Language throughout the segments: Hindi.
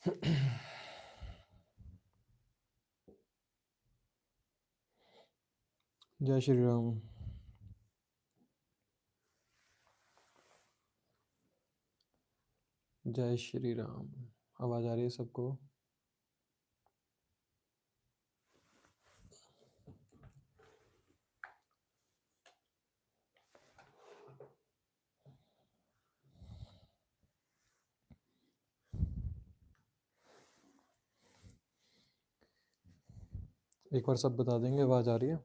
जय श्री राम। जय श्री राम। आवाज आ रही है सबको? एक बार सब बता देंगे आवाज आ रही है,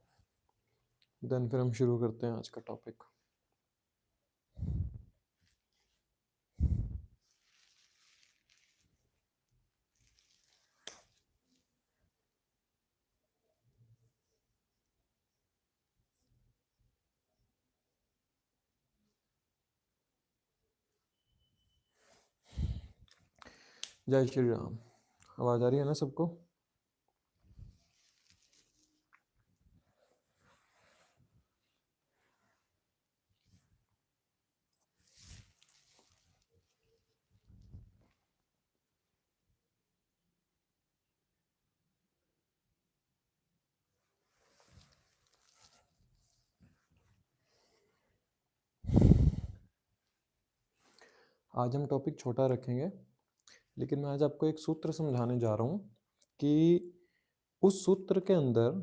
देन फिर हम शुरू करते हैं आज का टॉपिक। जय श्री राम। आवाज आ रही है ना सबको? आज हम टॉपिक छोटा रखेंगे, लेकिन मैं आज आपको एक सूत्र समझाने जा रहा हूँ कि उस सूत्र के अंदर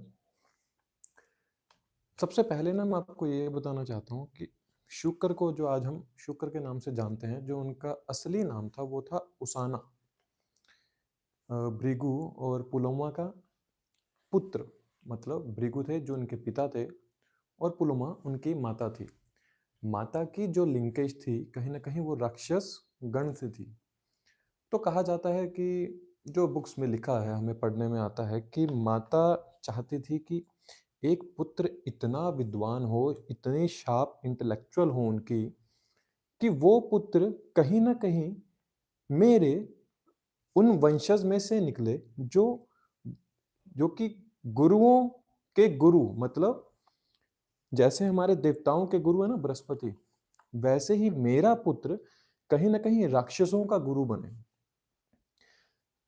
सबसे पहले ना मैं आपको ये बताना चाहता हूँ कि शुक्र को, जो आज हम शुक्र के नाम से जानते हैं, जो उनका असली नाम था वो था उसाना। भृगु और पुलोमा का पुत्र, मतलब भृगु थे जो उनके पिता थे और पुलोमा उनकी माता थी। माता की जो लिंकेज थी कहीं ना कहीं वो राक्षस गण से थी। तो कहा जाता है कि जो बुक्स में लिखा है, हमें पढ़ने में आता है कि माता चाहती थी कि एक पुत्र इतना विद्वान हो, इतनी शार्प इंटेलेक्चुअल हो उनकी, कि वो पुत्र कहीं ना कहीं मेरे उन वंशज में से निकले जो जो कि गुरुओं के गुरु, मतलब जैसे हमारे देवताओं के गुरु है ना बृहस्पति, वैसे ही मेरा पुत्र कहीं ना कहीं राक्षसों का गुरु बने।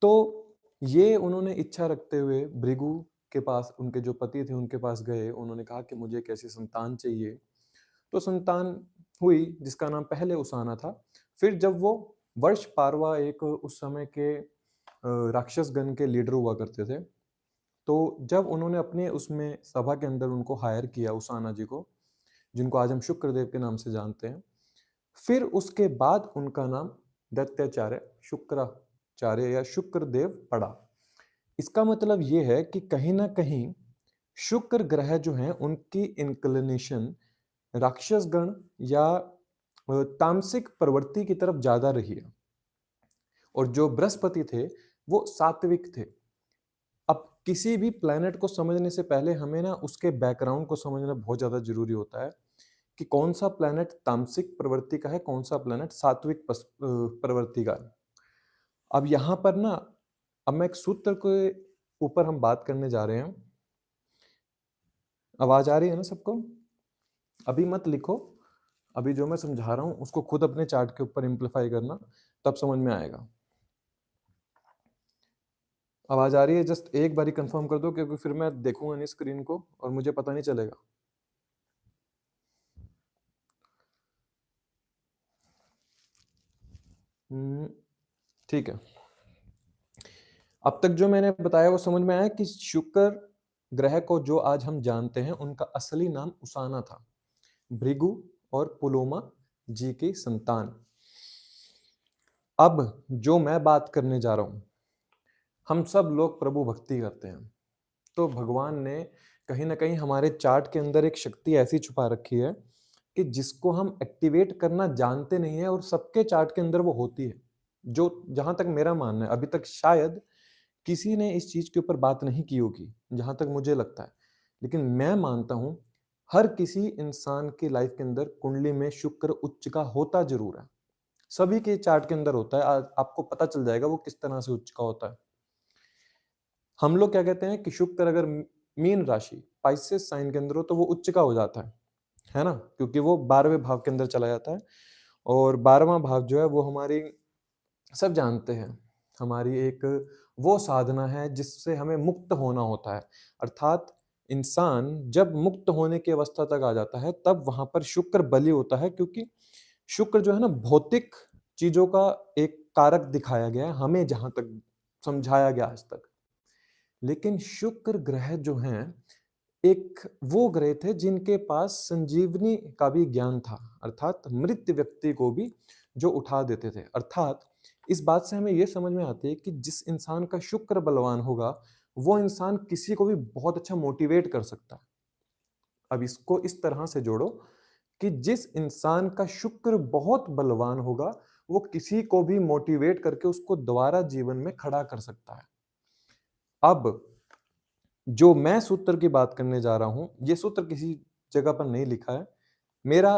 तो ये उन्होंने इच्छा रखते हुए भृगु के पास, उनके जो पति थे उनके पास गए। उन्होंने कहा कि मुझे एक ऐसी संतान चाहिए। तो संतान हुई जिसका नाम पहले उसाना था। फिर जब वो वर्ष पारवा, एक उस समय के राक्षस गण के लीडर हुआ करते थे, तो जब उन्होंने अपने उसमें सभा के अंदर उनको हायर किया, उसाना जी को, जिनको आज हम शुक्रदेव के नाम से जानते हैं, फिर उसके बाद उनका नाम दैत्याचार्य शुक्राचार्य या शुक्रदेव पड़ा। इसका मतलब ये है कि कहीं ना कहीं शुक्र ग्रह जो है उनकी इंक्लिनेशन राक्षस गण या तामसिक प्रवृत्ति की तरफ ज्यादा रही है, और जो बृहस्पति थे वो सात्विक थे। अब किसी भी प्लेनेट को समझने से पहले हमें ना उसके बैकग्राउंड को समझना बहुत ज्यादा जरूरी होता है कि कौन सा प्लेनेट तामसिक प्रवृत्ति का है, कौन सा प्लेनेट सात्विक प्रवृत्ति का है। अब यहाँ पर ना, अब मैं एक सूत्र के ऊपर हम बात करने जा रहे हैं। आवाज आ रही है ना सबको? अभी मत लिखो, अभी जो मैं समझा रहा हूँ उसको खुद अपने चार्ट के ऊपर इम्प्लीफाई करना, तब समझ में आएगा। आवाज आ रही है? जस्ट एक बारी कंफर्म कर दो, क्योंकि फिर मैं देखूंगा नहीं स्क्रीन को और मुझे पता नहीं चलेगा। ठीक है। अब तक जो मैंने बताया वो समझ में आया कि शुक्र ग्रह को जो आज हम जानते हैं उनका असली नाम उसाना था, भृगु और पुलोमा जी की संतान। अब जो मैं बात करने जा रहा हूं, हम सब लोग प्रभु भक्ति करते हैं, तो भगवान ने कहीं ना कहीं हमारे चार्ट के अंदर एक शक्ति ऐसी छुपा रखी है कि जिसको हम एक्टिवेट करना जानते नहीं है, और सबके चार्ट के अंदर वो होती है। जो जहां तक मेरा मानना है, अभी तक शायद किसी ने इस चीज के ऊपर बात नहीं की होगी जहां तक मुझे लगता है, लेकिन मैं मानता हूं हर किसी इंसान की लाइफ के अंदर कुंडली में शुक्र उच्च का होता जरूर है। सभी के चार्ट के अंदर होता है। आपको पता चल जाएगा वो किस तरह से उच्च का होता है। हम लोग क्या कहते हैं कि शुक्र अगर मीन राशि पाइसेस साइन के अंदर हो तो वो उच्च का हो जाता है ना, क्योंकि वो 12वें भाव के अंदर चला जाता है। और 12वां भाव जो है वो हमारी, सब जानते हैं हमारी एक वो साधना है जिससे हमें मुक्त होना होता है। अर्थात इंसान जब मुक्त होने की अवस्था तक आ जाता है तब वहां पर शुक्र बलि होता है, क्योंकि शुक्र जो है ना भौतिक चीजों का एक कारक दिखाया गया है हमें, जहां तक समझाया गया आज तक। लेकिन शुक्र ग्रह जो हैं एक वो ग्रह थे जिनके पास संजीवनी का भी ज्ञान था, अर्थात मृत व्यक्ति को भी जो उठा देते थे। अर्थात इस बात से हमें यह समझ में आती है कि जिस इंसान का शुक्र बलवान होगा वो इंसान किसी को भी बहुत अच्छा मोटिवेट कर सकता है। अब इसको इस तरह से जोड़ो कि जिस इंसान का शुक्र बहुत बलवान होगा वो किसी को भी मोटिवेट करके उसको दोबारा जीवन में खड़ा कर सकता है। अब जो मैं सूत्र की बात करने जा रहा हूं, ये सूत्र किसी जगह पर नहीं लिखा है, मेरा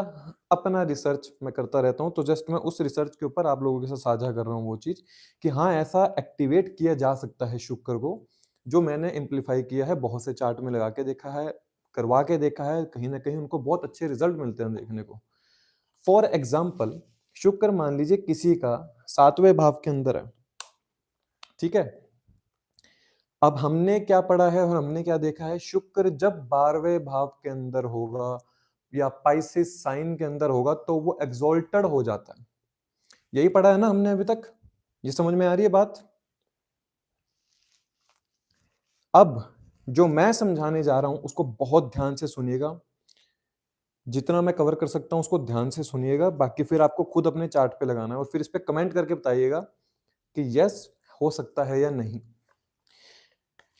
अपना रिसर्च मैं करता रहता हूं, तो जस्ट मैं उस रिसर्च के ऊपर आप लोगों के साथ साझा कर रहा हूं वो चीज कि हाँ ऐसा एक्टिवेट किया जा सकता है शुक्र को, जो मैंने इम्प्लीफाई किया है, बहुत से चार्ट में लगा के देखा है, करवा के देखा है, कहीं ना कहीं उनको बहुत अच्छे रिजल्ट मिलते हैं देखने को। फॉर एग्जाम्पल शुक्र मान लीजिए किसी का 7वें भाव के अंदर है, ठीक है। अब हमने क्या पढ़ा है और हमने क्या देखा है, शुक्र जब 12वें भाव के अंदर होगा या पाइसिस साइन के अंदर होगा तो वो एक्सोल्टेड हो जाता है। यही पढ़ा है ना हमने अभी तक, ये समझ में आ रही है बात। अब जो मैं समझाने जा रहा हूं उसको बहुत ध्यान से सुनिएगा, जितना मैं कवर कर सकता हूं उसको ध्यान से सुनिएगा, बाकी फिर आपको खुद अपने चार्ट पे लगाना है और फिर इस पे कमेंट करके बताइएगा कि यस हो सकता है या नहीं।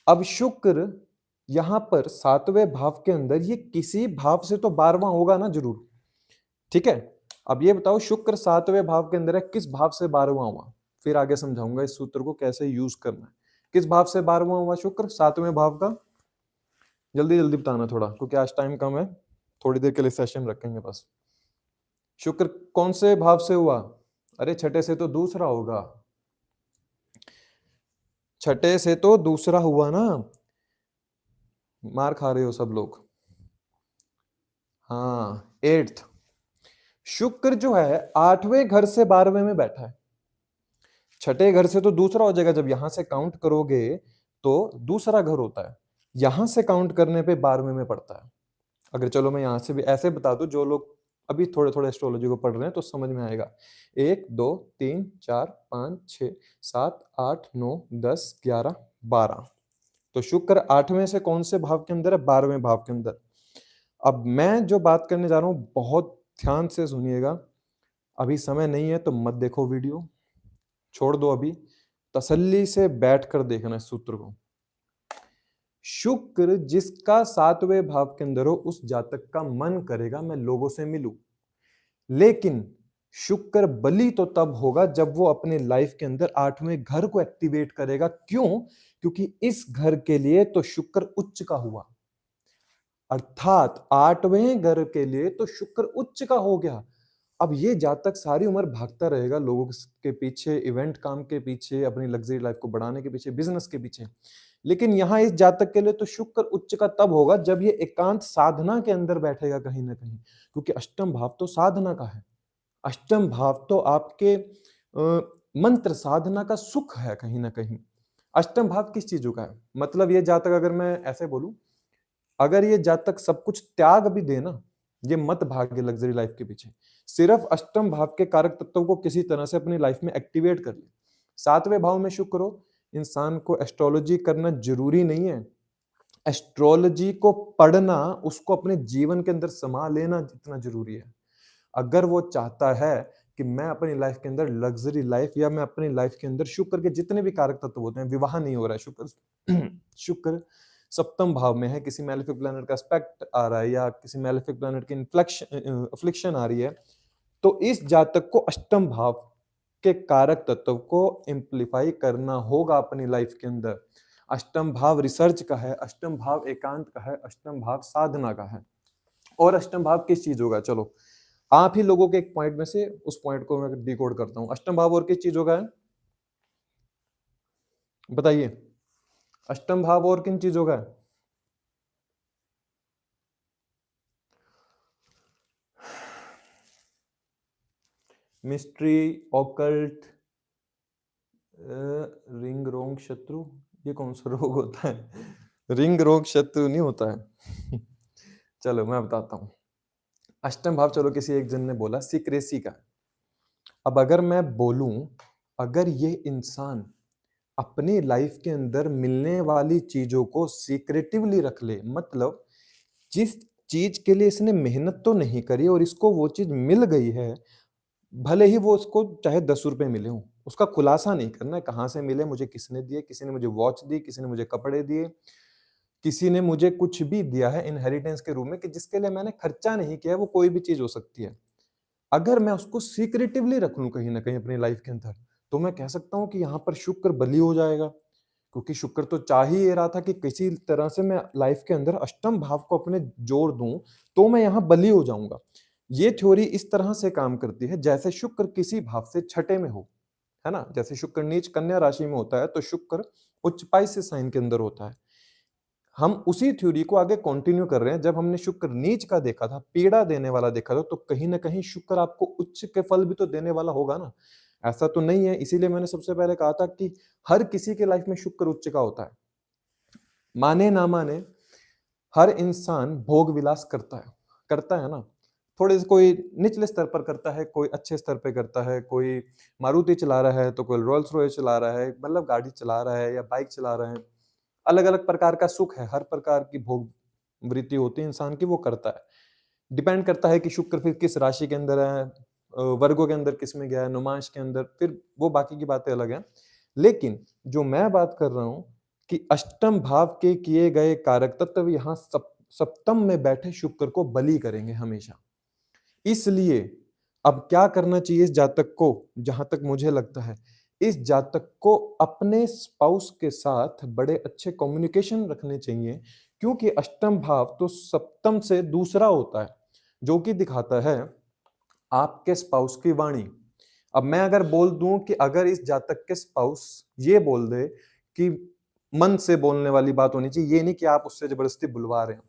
अब शुक्र यहां पर 7वें भाव के अंदर, ये किसी भाव से तो 12वां होगा ना जरूर, ठीक है। अब ये बताओ शुक्र 7वें भाव के अंदर है, किस भाव से 12वां हुआ, फिर आगे समझाऊंगा इस सूत्र को कैसे यूज करना है। किस भाव से 12वां हुआ शुक्र, 7वें भाव का, जल्दी जल्दी बताना थोड़ा, क्योंकि आज टाइम कम है, थोड़ी देर के लिए सेशन रखेंगे बस। शुक्र कौन से भाव से हुआ, अरे छठे से तो दूसरा होगा, छठे से तो दूसरा हुआ ना, मार खा रहे हो सब लोग। हाँ 8th। शुक्र जो है 8वें घर से 12वें में बैठा है, छठे घर से तो दूसरा हो जाएगा, जब यहां से काउंट करोगे तो दूसरा घर होता है, यहां से काउंट करने पे 12वें में पड़ता है। अगर चलो मैं यहां से भी ऐसे बता दूं, जो लोग अभी थोड़े थोड़े एस्ट्रोलॉजी को पढ़ रहे हैं तो समझ में आएगा। 1 2 3 4 5 6 7 8 9 10 11 12, तो शुक्र 8वें से कौन से भाव के अंदर है, 12वें भाव के अंदर। अब मैं जो बात करने जा रहा हूं बहुत ध्यान से सुनिएगा, अभी समय नहीं है तो मत देखो वीडियो, छोड़ दो अभी, तसल्ली से बैठकर देखना इस सूत्र को। शुक्र जिसका 7वें भाव के अंदर हो उस जातक का मन करेगा मैं लोगों से मिलूं, लेकिन शुक्र बली तो तब होगा जब वो अपने लाइफ के अंदर 8वें घर को एक्टिवेट करेगा। क्यों? क्योंकि इस घर के लिए तो शुक्र उच्च का हुआ, अर्थात 8वें घर के लिए तो शुक्र उच्च का हो गया। अब ये जातक सारी उम्र भागता रहेगा लोगों के पीछे, इवेंट काम के पीछे, अपनी लग्जरी लाइफ को बढ़ाने के पीछे, बिजनेस के पीछे, लेकिन यहां इस जातक के लिए तो शुक्र उच्च का तब होगा जब ये एकांत साधना के अंदर बैठेगा कहीं ना कहीं, क्योंकि अष्टम भाव तो साधना का है, अष्टम भाव तो आपके मंत्र साधना का सुख है कहीं ना कहीं। अष्टम भाव किस चीजों का है, मतलब ये जातक, अगर मैं ऐसे बोलूं, अगर ये जातक सब कुछ त्याग भी देना, ये मत भागे लग्जरी लाइफ के पीछे, सिर्फ अष्टम भाव के कारक तत्वों को किसी तरह से अपनी लाइफ में एक्टिवेट कर ले। 7वें भाव में शुक्र हो, इंसान को एस्ट्रोलॉजी करना जरूरी नहीं है, एस्ट्रोलॉजी को पढ़ना, उसको अपने जीवन के अंदर समा लेना जितना जरूरी है। अगर वो चाहता है कि मैं अपनी लाइफ के अंदर लग्जरी लाइफ, या मैं अपनी लाइफ के अंदर शुक्र के जितने भी कारक तत्व होते हैं, विवाह नहीं हो रहा है, शुक्र शुक्र सप्तम भाव में है, किसी मेलेफिक प्लैनेट का एस्पेक्ट आ रहा है या किसी मेलेफिक प्लैनेट की अफ्लिक्शन आ रही है, तो इस जातक को अष्टम भाव के कारक तत्व को इम्प्लीफाई करना होगा अपनी लाइफ के अंदर। अष्टम भाव रिसर्च का है, अष्टम भाव एकांत का है, अष्टम भाव साधना का है। और अष्टम भाव किस चीज होगा, चलो आप ही लोगों के एक पॉइंट में से उस पॉइंट को मैं डिकोड करता हूं। अष्टम भाव और किस चीज होगा है, बताइए, अष्टम भाव और किन चीजों का है? मिस्ट्री, ऑकल्ट, रिंग रोग शत्रु, ये कौन सा रोग होता है? रिंग रोग शत्रु नहीं होता है। चलो मैं बताता हूँ। अष्टम भाव, चलो किसी एक जन ने बोला सीक्रेसी का। अब अगर मैं बोलूं, अगर ये इंसान अपनी लाइफ के अंदर मिलने वाली चीजों को सीक्रेटिवली रख ले, मतलब जिस चीज के लिए इसने मेहनत तो नहीं करी और इसको वो चीज मिल गई है, भले ही वो उसको चाहे 10 रुपए मिले हों, उसका खुलासा नहीं करना है, कहाँ से मिले, मुझे किसने दिए, किसी ने मुझे वॉच दी, किसी ने मुझे कपड़े दिए, किसी ने मुझे कुछ भी दिया है इनहेरिटेंस के रूप में कि जिसके लिए मैंने खर्चा नहीं किया है, वो कोई भी चीज हो सकती है। अगर मैं उसको सीक्रेटिवली रख लूं कहीं ना कहीं अपनी लाइफ के अंदर, तो मैं कह सकता हूं कि यहाँ पर शुक्र बली हो जाएगा, क्योंकि शुक्र तो चाह ही ये रहा था कि किसी तरह से मैं लाइफ के अंदर अष्टम भाव को अपने जोड़ दूं, तो मैं यहाँ बली हो जाऊंगा। ये थ्योरी इस तरह से काम करती है जैसे शुक्र किसी भाव से छठे में हो, है ना? जैसे शुक्र नीच कन्या राशि में होता है, तो शुक्र उच्च पाइसेस साइन के अंदर होता है। हम उसी थ्योरी को आगे कंटिन्यू कर रहे हैं। जब हमने शुक्र नीच का देखा था, पीड़ा देने वाला देखा था, तो कहीं ना कहीं शुक्र आपको उच्च के फल भी तो देने वाला होगा ना। ऐसा तो नहीं है, इसीलिए मैंने सबसे पहले कहा था कि हर किसी के लाइफ में शुक्र उच्च का होता है। माने ना माने, हर इंसान भोग विलास करता है ना। थोड़े से कोई निचले स्तर पर करता है, कोई अच्छे स्तर पे करता है, कोई मारुति चला रहा है तो कोई रोल्स रॉयस चला रहा है, मतलब गाड़ी चला रहा है या बाइक चला रहा है। अलग अलग प्रकार का सुख है, हर प्रकार की भोग वृत्ति होती है इंसान की, वो करता है। डिपेंड करता है कि शुक्र फिर किस राशि के अंदर है, वर्गों के अंदर किस में गया है, नुमांश के अंदर, फिर वो बाकी की बातें अलग हैं। लेकिन जो मैं बात कर रहा हूं कि अष्टम भाव के किए गए कारक तत्व यहाँ सप्तम में बैठे शुक्र को बली करेंगे हमेशा। इसलिए अब क्या करना चाहिए इस जातक को, जहां तक मुझे लगता है, इस जातक को अपने स्पाउस के साथ बड़े अच्छे कम्युनिकेशन रखने चाहिए, क्योंकि अष्टम भाव तो सप्तम से दूसरा होता है, जो कि दिखाता है आपके स्पाउस की वाणी। अब मैं अगर बोल दूं कि अगर इस जातक के स्पाउस ये बोल दे कि मन से बोलने वाली बात होनी चाहिए, ये नहीं कि आप उससे जबरदस्ती बुलवा रहे हैं।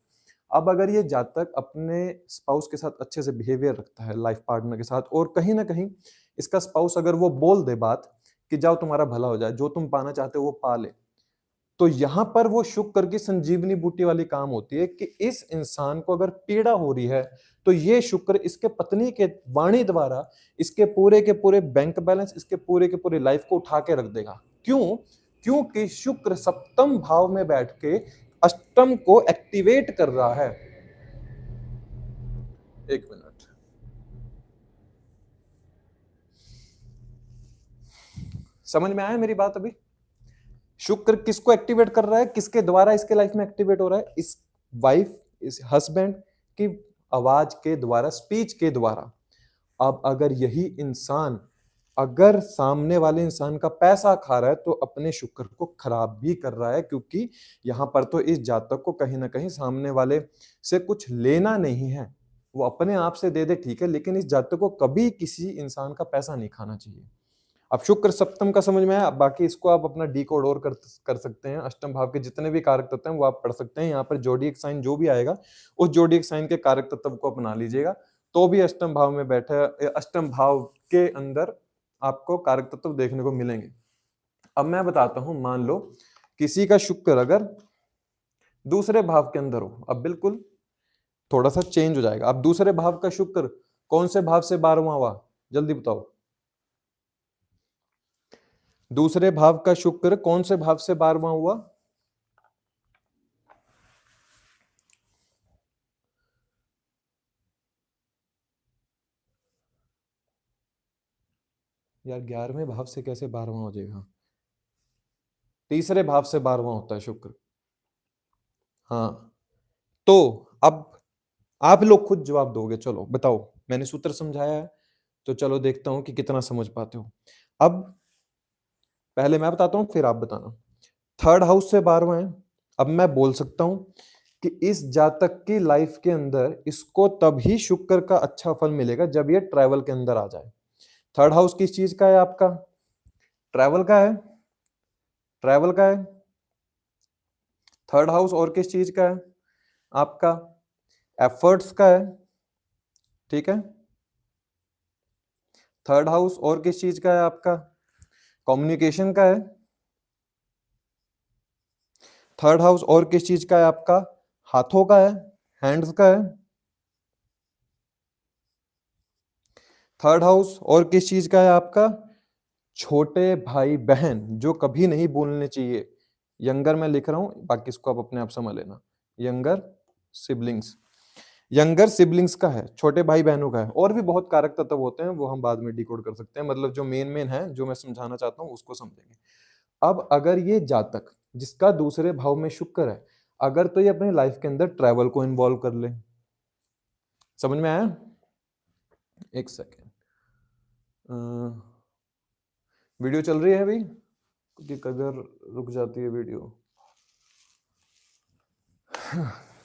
अब अगर ये जातक अपने स्पाउस के साथ अच्छे से बिहेवियर रखता है, लाइफ पार्टनर के साथ, और कहीं ना कहीं इसका स्पाउस अगर वो बोल दे बात कि जाओ तुम्हारा भला हो जाए, जो तुम पाना चाहते हो वो पा ले, तो यहां पर वो शुक्र की संजीवनी बूटी वाली काम होती है कि इस इंसान को अगर पीड़ा हो रही है, तो ये शुक्र इसके पत्नी के वाणी द्वारा इसके पूरे बैंक बैलेंस, इसके के पूरे लाइफ को उठा के रख देगा। क्यों? क्योंकि शुक्र सप्तम भाव में बैठ के अष्टम को एक्टिवेट कर रहा है। एक मिनट, समझ में आया मेरी बात अभी? शुक्र किसको एक्टिवेट कर रहा है, किसके द्वारा इसके लाइफ में एक्टिवेट हो रहा है? इस वाइफ, इस हस्बैंड की आवाज के द्वारा, स्पीच के द्वारा। अब अगर यही इंसान अगर सामने वाले इंसान का पैसा खा रहा है, तो अपने शुक्र को खराब भी कर रहा है, क्योंकि यहां पर तो इस जातक को कहीं ना कहीं सामने वाले से कुछ लेना नहीं है, वो अपने आप से दे दे ठीक है, लेकिन इस जातक को कभी किसी इंसान का पैसा नहीं खाना चाहिए। अब शुक्र सप्तम का समझ में आया, अब बाकी इसको आप अपना डी कोड और कर सकते हैं। अष्टम भाव के जितने भी कारक तत्व हैं वो आप पढ़ सकते हैं। यहाँ पर जोडिएक साइन जो भी आएगा, उस जोडिएक साइन के कारक तत्व को अपना लीजिएगा, तो भी अष्टम भाव में बैठे, अष्टम भाव के अंदर आपको कारक तत्व देखने को मिलेंगे। अब मैं बताता हूं, मान लो किसी का शुक्र अगर दूसरे भाव के अंदर हो, अब बिल्कुल थोड़ा सा चेंज हो जाएगा। अब दूसरे भाव का शुक्र कौन से भाव से 12वां हुआ, जल्दी बताओ। दूसरे भाव का शुक्र कौन से भाव से 12वां हुआ? यार 11वें भाव से कैसे 12वां हो जाएगा? तीसरे भाव से 12वां होता है शुक्र। हाँ, तो अब आप लोग खुद जवाब दोगे, चलो बताओ। मैंने सूत्र समझाया है, तो चलो देखता हूं कि कितना समझ पाते हो। अब पहले मैं बताता हूं, फिर आप बताना। थर्ड हाउस से 12वां है। अब मैं बोल सकता हूं कि इस जातक की लाइफ के अंदर इसको तभी शुक्र का अच्छा फल मिलेगा जब ये ट्रैवल के अंदर आ जाए। थर्ड हाउस किस चीज का है आपका? ट्रैवल का है। ट्रैवल का है थर्ड हाउस, और किस चीज का है आपका? एफर्ट्स का है, ठीक है। थर्ड हाउस और किस चीज का है आपका? कम्युनिकेशन का है। थर्ड हाउस और किस चीज का है आपका? हाथों का है, हैंड्स का है। थर्ड हाउस और किस चीज का है आपका? छोटे भाई बहन जो कभी नहीं बोलने चाहिए। यंगर मैं लिख रहा हूं, बाकी इसको आप अपने आप समझ लेना। यंगर सिबलिंग्स, यंगर सिबलिंग्स का है, छोटे भाई बहनों का है। और भी बहुत कारक तत्व होते हैं, वो हम बाद में डिकोड कर सकते हैं। मतलब जो मेन मेन है, जो मैं समझाना चाहता हूँ उसको समझेंगे। अब अगर ये जातक जिसका दूसरे भाव में शुक्र है, अगर तो ये अपनी लाइफ के अंदर ट्रैवल को इन्वॉल्व कर ले। समझ में आया? एक सेकेंड, वीडियो चल रही है अभी? क्योंकि अगर रुक जाती है वीडियो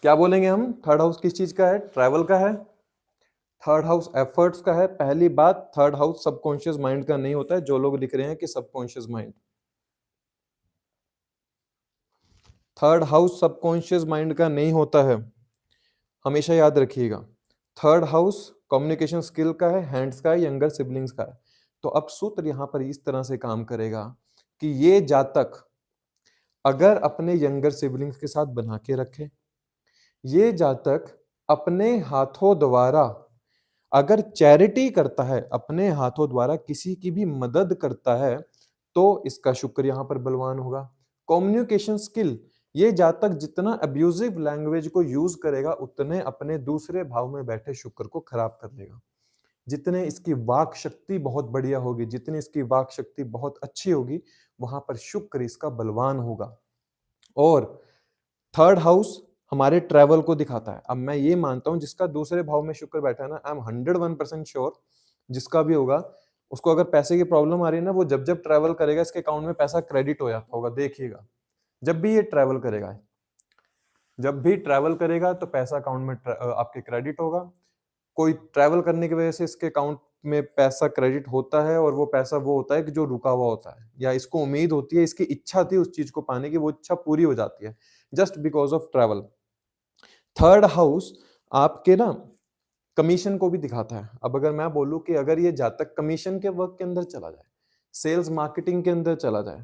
क्या बोलेंगे हम? थर्ड हाउस किस चीज का है? ट्रैवल का है। थर्ड हाउस एफर्ट्स का है। पहली बात, थर्ड हाउस सबकॉन्शियस माइंड का नहीं होता है। जो लोग लिख रहे हैं कि subconscious mind, third house subconscious mind का नहीं होता है, हमेशा याद रखिएगा। थर्ड हाउस कम्युनिकेशन स्किल का है, हैंड्स का है, यंगर सिबलिंग्स का है। तो अब सूत्र यहां पर इस तरह से काम करेगा कि ये जातक अगर अपने यंगर सिबलिंग्स के साथ बना के रखे, ये जातक अपने हाथों द्वारा अगर चैरिटी करता है, अपने हाथों द्वारा किसी की भी मदद करता है, तो इसका शुक्र यहां पर बलवान होगा। कम्युनिकेशन स्किल, ये जातक जितना अब्यूजिव लैंग्वेज को यूज करेगा, उतने अपने दूसरे भाव में बैठे शुक्र को खराब कर देगा। जितने इसकी वाक शक्ति बहुत बढ़िया होगी, जितनी इसकी वाक शक्ति बहुत अच्छी होगी, वहां पर शुक्र इसका बलवान होगा। और थर्ड हाउस हमारे ट्रैवल को दिखाता है। अब मैं ये मानता हूं जिसका दूसरे भाव में शुक्र बैठा है ना, आई एम 101% श्योर, जिसका भी होगा उसको अगर पैसे की प्रॉब्लम आ रही है ना, वो जब जब ट्रैवल करेगा इसके अकाउंट में पैसा क्रेडिट हो जाता होगा। देखिएगा, जब भी ये ट्रैवल करेगा, जब भी ट्रैवल करेगा तो पैसा अकाउंट में आपके क्रेडिट होगा। कोई ट्रैवल करने की वजह से इसके अकाउंट में पैसा क्रेडिट होता है, और वो पैसा वो होता है कि जो रुका हुआ होता है, या इसको उम्मीद होती है, इसकी इच्छा थी उस चीज को पाने की, वो इच्छा पूरी हो जाती है just because of travel. Third house आपके ना कमीशन को भी दिखाता है। अब अगर मैं बोलूं कि अगर ये जातक कमीशन के वर्क के अंदर चला जाए, सेल्स मार्केटिंग के अंदर चला जाए,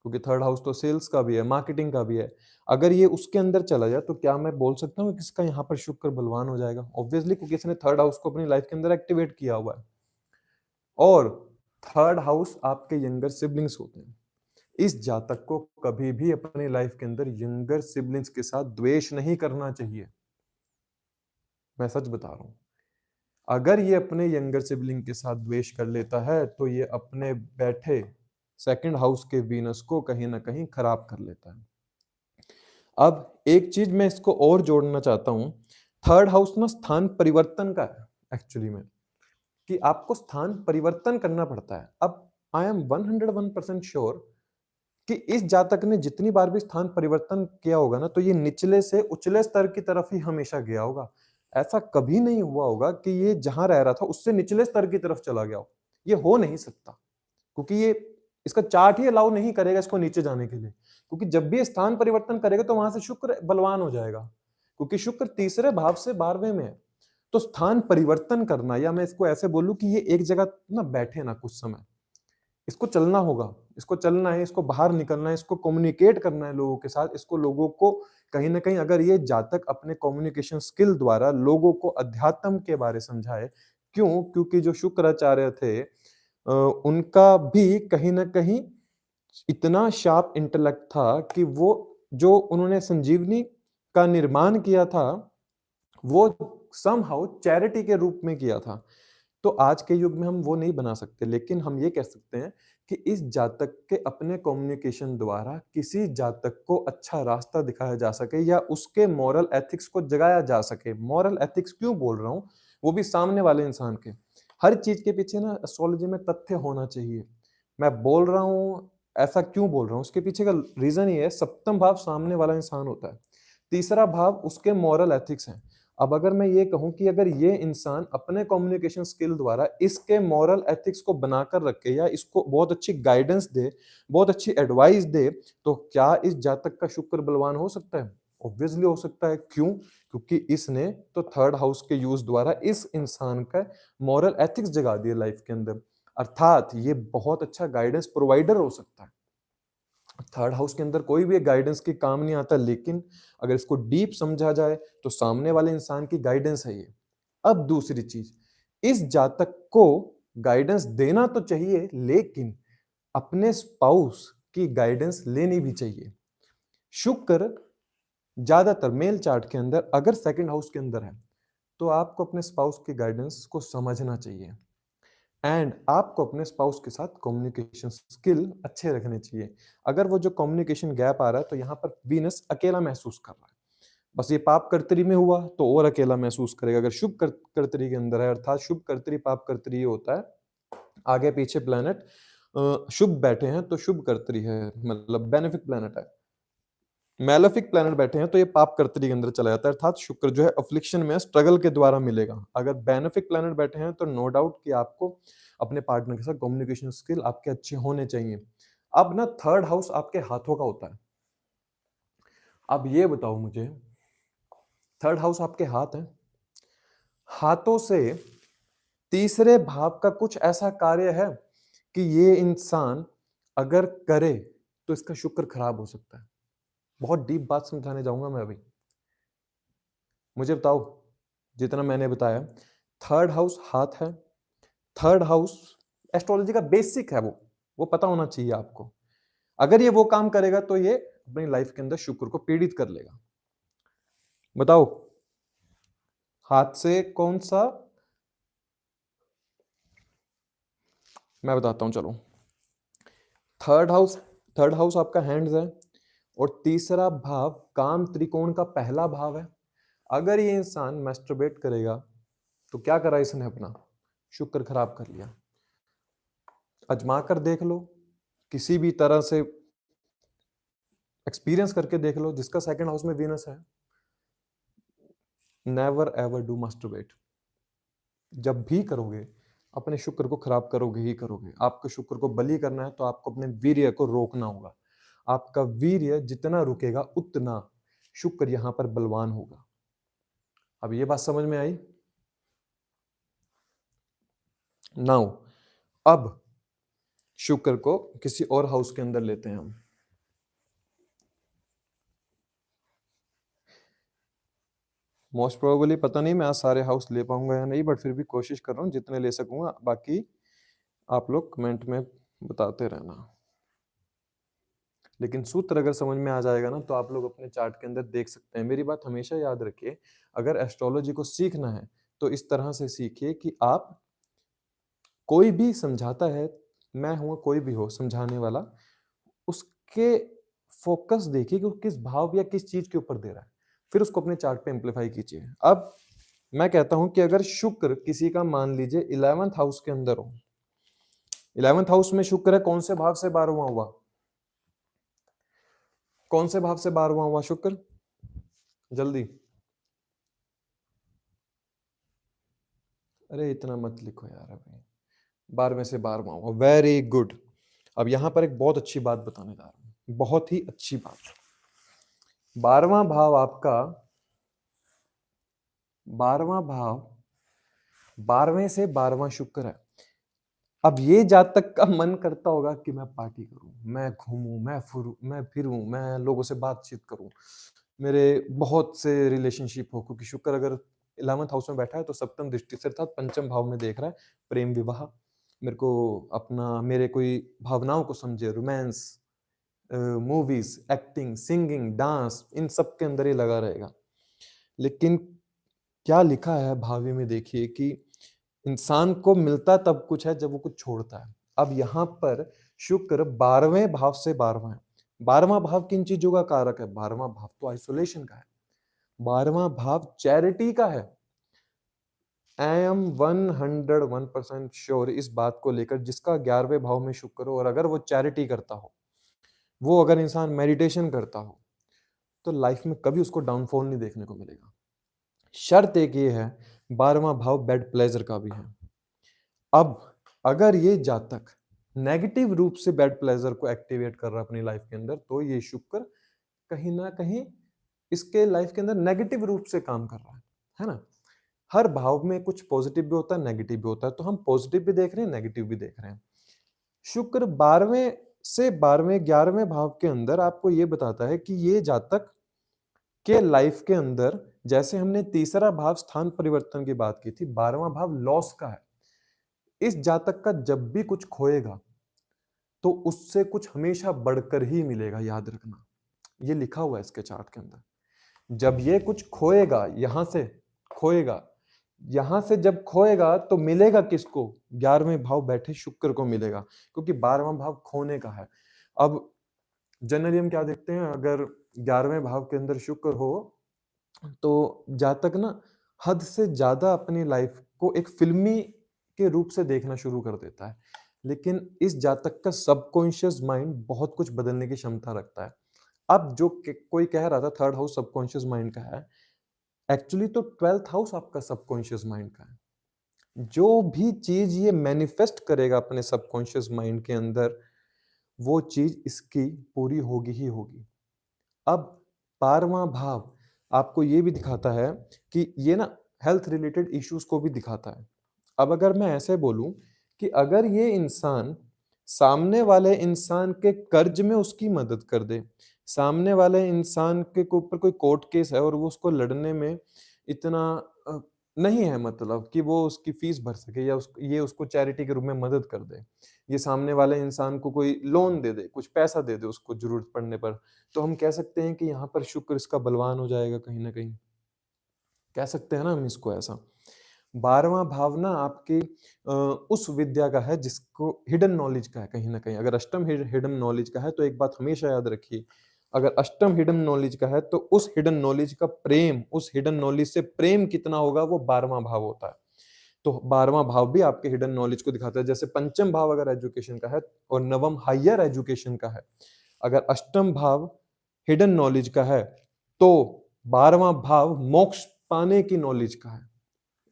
क्योंकि थर्ड हाउस तो सेल्स का भी है, मार्केटिंग का भी है, अगर ये उसके अंदर चला जाए, तो क्या मैं बोल सकता हूँ कि इसका यहाँ पर शुक्र बलवान हो जाएगा? ऑब्वियसली, क्योंकि इसने थर्ड हाउस को अपनी लाइफ के अंदर एक्टिवेट किया हुआ है। और थर्ड हाउस आपके यंगर सिबलिंग्स होते हैं। इस जातक को कभी भी अपनी लाइफ के अंदर यंगर सिबलिंग्स के साथ द्वेष नहीं करना चाहिए। मैं सच बता रहा हूं, अगर ये अपने यंगर सिबलिंग के साथ द्वेष कर लेता है, तो ये अपने बैठे सेकंड हाउस के वीनस को कहीं ना कहीं खराब कर लेता है। अब एक चीज मैं इसको और जोड़ना चाहता हूं, थर्ड हाउस ना स्थान परिवर्तन का है एक्चुअली में, कि आपको स्थान परिवर्तन करना पड़ता है। अब आई एम 101% श्योर कि इस जातक ने जितनी बार भी स्थान परिवर्तन किया होगा ना, तो ये निचले से उचले स्तर की तरफ ही हमेशा गया होगा। ऐसा कभी नहीं हुआ होगा कि ये जहां रह रहा था उससे निचले स्तर की तरफ चला गया हो। ये हो नहीं सकता, क्योंकि ये इसका चार्ट ही अलाउ नहीं करेगा इसको नीचे जाने के लिए। क्योंकि जब भी स्थान परिवर्तन करेगा तो वहां से शुक्र बलवान हो जाएगा, क्योंकि शुक्र तीसरे भाव से 12वें में है। तो स्थान परिवर्तन करना, या मैं इसको ऐसे बोलूं कि ये एक जगह ना बैठे ना कुछ समय, इसको चलना होगा, इसको चलना है, इसको बाहर निकलना है, इसको कम्युनिकेट करना है लोगों के साथ, इसको लोगों को कहीं ना कहीं, अगर ये जातक अपने कम्युनिकेशन स्किल द्वारा लोगों को अध्यात्म के बारे समझाए। क्यों? क्योंकि जो शुक्राचार्य थे उनका भी कहीं ना कहीं इतना शार्प इंटेलेक्ट था कि वो जो उन्होंने संजीवनी का निर्माण किया था, वो समहाउ चैरिटी के रूप में किया था। तो आज के युग में हम वो नहीं बना सकते, लेकिन हम ये कह सकते हैं कि इस जातक के अपने कम्युनिकेशन द्वारा किसी जातक को अच्छा रास्ता दिखाया जा सके, या उसके मॉरल एथिक्स को जगाया जा सके। मॉरल एथिक्स क्यों बोल रहा हूं? वो भी सामने वाले इंसान के। हर चीज के पीछे ना एस्ट्रोलॉजी में तथ्य होना चाहिए। मैं बोल रहा हूं, ऐसा क्यों बोल रहा हूं, उसके पीछे का रीजन ये है, सप्तम भाव सामने वाला इंसान होता है, तीसरा भाव उसके मॉरल एथिक्स हैं। अब अगर मैं ये कहूं कि अगर ये इंसान अपने कम्युनिकेशन स्किल द्वारा इसके मॉरल एथिक्स को बनाकर रखे, या इसको बहुत अच्छी गाइडेंस दे, बहुत अच्छी एडवाइस दे, तो क्या इस जातक का शुक्र बलवान हो सकता है? ऑब्वियसली हो सकता है। क्यों? क्योंकि इसने तो थर्ड हाउस के यूज द्वारा इस इंसान का मॉरल एथिक्स जगा दिए लाइफ के अंदर। अर्थात ये बहुत अच्छा गाइडेंस प्रोवाइडर हो सकता है। थर्ड हाउस के अंदर कोई भी गाइडेंस के काम नहीं आता, लेकिन अगर इसको डीप समझा जाए तो सामने वाले इंसान की गाइडेंस है ये। अब दूसरी चीज, इस जातक को गाइडेंस देना तो चाहिए, लेकिन अपने स्पाउस की गाइडेंस लेनी भी चाहिए। शुक्र ज्यादातर मेल चार्ट के अंदर अगर सेकंड हाउस के अंदर है तो आपको अपने स्पाउस की गाइडेंस को समझना चाहिए, एंड आपको अपने स्पाउस के साथ कम्युनिकेशन स्किल अच्छे रखने चाहिए। अगर वो जो कम्युनिकेशन गैप आ रहा है तो यहाँ पर वीनस अकेला महसूस कर रहा है, बस ये पाप कर्तरी में हुआ तो और अकेला महसूस करेगा। अगर शुभ कर्तरी के अंदर है, अर्थात शुभ कर्तरी पाप कर्तरी ये होता है आगे पीछे प्लैनेट शुभ बैठे हैं तो शुभ कर्तरी है, मतलब बेनिफिक प्लैनेट है। मैलेफिक प्लैनेट बैठे हैं तो ये पाप कर्तरी के अंदर चला जाता है, अर्थात शुक्र जो है अफ्लिक्शन में स्ट्रगल के द्वारा मिलेगा। अगर बेनिफिक प्लैनेट बैठे हैं तो नो डाउट कि आपको अपने पार्टनर के साथ कम्युनिकेशन स्किल आपके अच्छे होने चाहिए। अब ना थर्ड हाउस आपके हाथों का होता है। अब ये बताओ मुझे, थर्ड हाउस आपके हाथ है, हाथों से तीसरे भाव का कुछ ऐसा कार्य है कि ये इंसान अगर करे तो इसका शुक्र खराब हो सकता है। बहुत डीप बात समझाने जाऊंगा मैं अभी, मुझे बताओ जितना मैंने बताया। थर्ड हाउस हाथ है, थर्ड हाउस एस्ट्रोलॉजी का बेसिक है, वो पता होना चाहिए आपको। अगर ये वो काम करेगा तो ये अपनी लाइफ के अंदर शुक्र को पीड़ित कर लेगा। बताओ हाथ से कौन सा, मैं बताता हूं चलो। थर्ड हाउस आपका हैंड्स है और तीसरा भाव काम त्रिकोण का पहला भाव है। अगर ये इंसान मैस्टरबेट करेगा तो क्या करा इसने, अपना शुक्र खराब कर लिया। आजमा कर देख लो, किसी भी तरह से एक्सपीरियंस करके देख लो, जिसका सेकंड हाउस में वीनस है, नेवर एवर डू मास्टरबेट। जब भी करोगे अपने शुक्र को खराब करोगे ही करोगे। आपको शुक्र को बलि करना है तो आपको अपने वीर्य को रोकना होगा। आपका वीर्य जितना रुकेगा उतना शुक्र यहां पर बलवान होगा। अब ये बात समझ में आई? नाउ अब शुक्र को किसी और हाउस के अंदर लेते हैं हम। मोस्ट प्रोबेबली पता नहीं मैं आज सारे हाउस ले पाऊंगा या नहीं, बट फिर भी कोशिश कर रहा हूँ जितने ले सकूंगा। बाकी आप लोग कमेंट में बताते रहना। लेकिन सूत्र अगर समझ में आ जाएगा ना तो आप लोग अपने चार्ट के अंदर देख सकते हैं। मेरी बात हमेशा याद रखिए, अगर एस्ट्रोलॉजी को सीखना है तो इस तरह से सीखिए कि आप कोई भी समझाता है, मैं हूं कोई भी हो समझाने वाला, उसके फोकस देखिए कि वो किस भाव या किस चीज के ऊपर दे रहा है, फिर उसको अपने चार्ट पे एम्प्लीफाई कीजिए। अब मैं कहता हूं कि अगर शुक्र किसी का मान लीजिए 11th हाउस के अंदर हो, 11th हाउस में शुक्र है, कौन से भाव से 12वां हुआ, कौन से भाव से 12वां हुआ शुक्र, जल्दी। अरे इतना मत लिखो यार, अभी 12वें से 12वां हुआ, वेरी गुड। अब यहां पर एक बहुत अच्छी बात बताने जा रहा हूं, बहुत ही अच्छी बात। 12वां भाव आपका, 12वां भाव 12वें से 12वां शुक्र है। अब ये जातक का मन करता होगा कि मैं पार्टी करूं, मैं घूमूं, मैं फिरूं, मैं लोगों से बातचीत करूं, मेरे बहुत से रिलेशनशिप हो, क्योंकि शुक्र अगर 11th हाउस में बैठा है तो सप्तम दृष्टि से अर्थात पंचम भाव में देख रहा है। प्रेम विवाह, मेरे को अपना, मेरे कोई भावनाओं को समझे, romance, movies, acting, singing, dance, इन सब के अंदर ही लगा रहेगा। लेकिन क्या लिखा है भावी में देखिए कि इंसान को मिलता तब कुछ है जब वो कुछ छोड़ता है। अब यहां पर शुक्र 12वें भाव से 12वां है। 12वां भाव किन चीजों का कारक है? 12वां भाव तो आइसोलेशन का है, 12वां भाव चैरिटी का है। आई एम 101% श्योर इस बात को लेकर, जिसका 11वें भाव में शुक्र हो और अगर वो चैरिटी करता हो, वो अगर इंसान मेडिटेशन करता हो, तो लाइफ में कभी उसको डाउनफॉल नहीं देखने को मिलेगा। शर्त एक ये है, 12वां भाव बेड प्लेजर का भी है। अब अगर ये जातक नेगेटिव रूप से बेड प्लेजर को एक्टिवेट कर रहा है अपनी लाइफ के अंदर, तो ये शुक्र कहीं ना कहीं इसके लाइफ के अंदर नेगेटिव रूप से काम कर रहा है ना। हर भाव में कुछ पॉजिटिव भी होता है, नेगेटिव भी होता है, तो हम पॉजिटिव भी देख रहे हैं, नेगेटिव भी देख रहे हैं। शुक्र 12वें से 12वें 11वें भाव के अंदर आपको ये बताता है कि ये जातक के लाइफ के अंदर, जैसे हमने तीसरा भाव स्थान परिवर्तन की बात की थी, 12वां भाव लॉस का है। इस जातक का जब भी कुछ खोएगा तो उससे कुछ हमेशा बढ़कर ही मिलेगा, याद रखना। ये लिखा हुआ है इसके चार्ट के अंदर। जब ये कुछ खोएगा, यहां से खोएगा, यहां से जब खोएगा तो मिलेगा किसको? 11वें भाव बैठे शुक्र को मिलेगा, क्योंकि 12वां भाव खोने का है। अब जनरली हम क्या देखते हैं, अगर 11वें भाव के अंदर शुक्र हो तो जातक ना हद से ज्यादा अपनी लाइफ को एक फिल्मी के रूप से देखना शुरू कर देता है। लेकिन इस जातक का सबकॉन्शियस माइंड बहुत कुछ बदलने की क्षमता रखता है। अब जो कोई कह रहा था थर्ड हाउस सबकॉन्शियस माइंड का है, एक्चुअली तो 12th हाउस आपका सबकॉन्शियस माइंड का है। जो भी चीज ये मैनिफेस्ट करेगा अपने सबकॉन्शियस माइंड के अंदर, वो चीज इसकी पूरी होगी ही होगी। अब 12वां भाव आपको ये भी दिखाता है कि ये ना हेल्थ रिलेटेड इश्यूज को भी दिखाता है। अब अगर मैं ऐसे बोलूं कि अगर ये इंसान सामने वाले इंसान के कर्ज में उसकी मदद कर दे, सामने वाले इंसान के ऊपर कोई कोर्ट केस है और वो उसको लड़ने में इतना नहीं है, मतलब कि वो उसकी फीस भर सके या ये उसको चैरिटी के रूप में मदद कर दे, ये सामने वाले इंसान को कोई लोन दे दे, कुछ पैसा दे दे उसको जरूरत पड़ने पर, तो हम कह सकते हैं कि यहाँ पर शुक्र इसका बलवान हो जाएगा, कहीं ना कहीं कह सकते हैं ना हम इसको ऐसा। 12वां भाव ना आपकी उस विद्या का है जिसको हिडन नॉलेज का है कहीं ना कहीं। अगर अष्टम हिडन नॉलेज का है तो एक बात हमेशा याद रखिए, अगर अष्टम हिडन नॉलेज का है तो उस हिडन नॉलेज का प्रेम, उस हिडन नॉलेज से प्रेम कितना होगा वो 12वां भाव होता है। तो 12वां भाव भी आपके हिडन नॉलेज को दिखाता है। जैसे पंचम भाव अगर एजुकेशन का है और नवम हायर एजुकेशन का है, अगर अष्टम भाव हिडन नॉलेज का है तो 12वां भाव मोक्ष पाने की नॉलेज का है।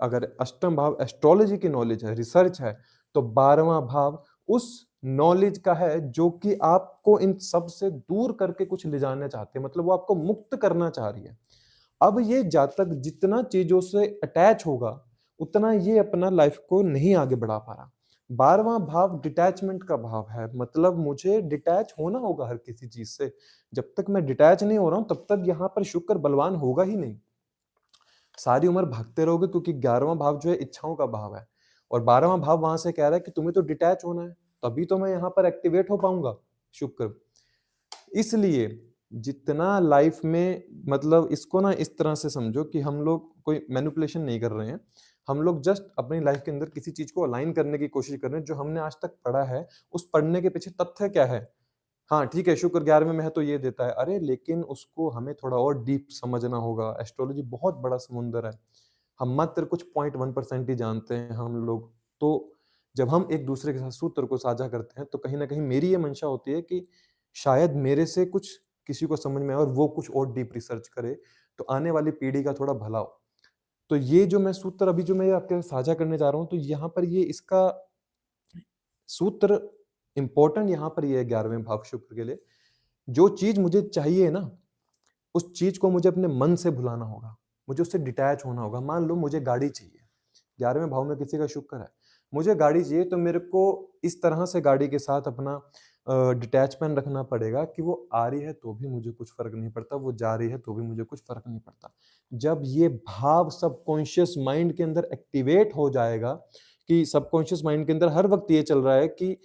अगर अष्टम भाव एस्ट्रोलॉजी की नॉलेज है, रिसर्च है, तो 12वां भाव उस नॉलेज का है जो कि आपको इन सब से दूर करके कुछ ले जाना चाहते हैं, मतलब वो आपको मुक्त करना चाह रही है। अब ये जातक जितना चीजों से अटैच होगा उतना ये अपना लाइफ को नहीं आगे बढ़ा पा रहा। 12वां भाव डिटैचमेंट का भाव है, मतलब मुझे डिटैच होना होगा हर किसी चीज से। जब तक मैं डिटैच नहीं हो रहा हूं तब तक यहाँ पर शुक्र बलवान होगा ही नहीं। सारी उम्र भागते रहोगे, क्योंकि 11वां भाव जो है इच्छाओं का भाव है और 12वां भाव वहां से कह रहा है कि तुम्हें तो डिटैच होना है, तभी तो मैं यहाँ पर एक्टिवेट हो पाऊंगा शुक्र। इसलिए जितना लाइफ में, मतलब इसको ना इस तरह से समझो कि हम लोग कोई मैनिपुलेशन नहीं कर रहे हैं, हम लोग जस्ट अपनी लाइफ के अंदर किसी चीज को अलाइन करने की कोशिश कर रहे हैं जो हमने आज तक पढ़ा है। उस पढ़ने के पीछे तथ्य क्या है? हाँ ठीक है, शुक्र 11वें में है तो ये देता है, अरे लेकिन उसको हमें थोड़ा और डीप समझना होगा। एस्ट्रोलॉजी बहुत बड़ा समुंदर है, हम मात्र कुछ 0.1% ही जानते हैं हम लोग। तो जब हम एक दूसरे के साथ सूत्र को साझा करते हैं तो कहीं ना कहीं मेरी ये मंशा होती है कि शायद मेरे से कुछ किसी को समझ में आए और वो कुछ और डीप रिसर्च करे, तो आने वाली पीढ़ी का थोड़ा भला हो। तो ये जो मैं सूत्र अभी जो मैं आपके साथ साझा करने जा रहा हूँ, तो यहाँ पर ये इसका सूत्र इंपॉर्टेंट यहाँ पर ये है 11वें भाव शुक्र के लिए। जो चीज मुझे चाहिए ना, उस चीज को मुझे अपने मन से भुलाना होगा, मुझे उससे डिटैच होना होगा। मान लो मुझे गाड़ी चाहिए, 11वें भाव में किसी का शुक्र है, मुझे गाड़ी चाहिए, तो मेरे को इस तरह से गाड़ी के साथ अपना डिटैचमेंट रखना पड़ेगा कि वो आ रही है तो भी मुझे कुछ फर्क नहीं पड़ता, वो जा रही है तो भी मुझे कुछ फर्क नहीं पड़ता। जब ये भाव सबकॉन्शियस माइंड के अंदर एक्टिवेट हो जाएगा कि सबकॉन्शियस माइंड के अंदर हर वक्त ये चल रहा है कि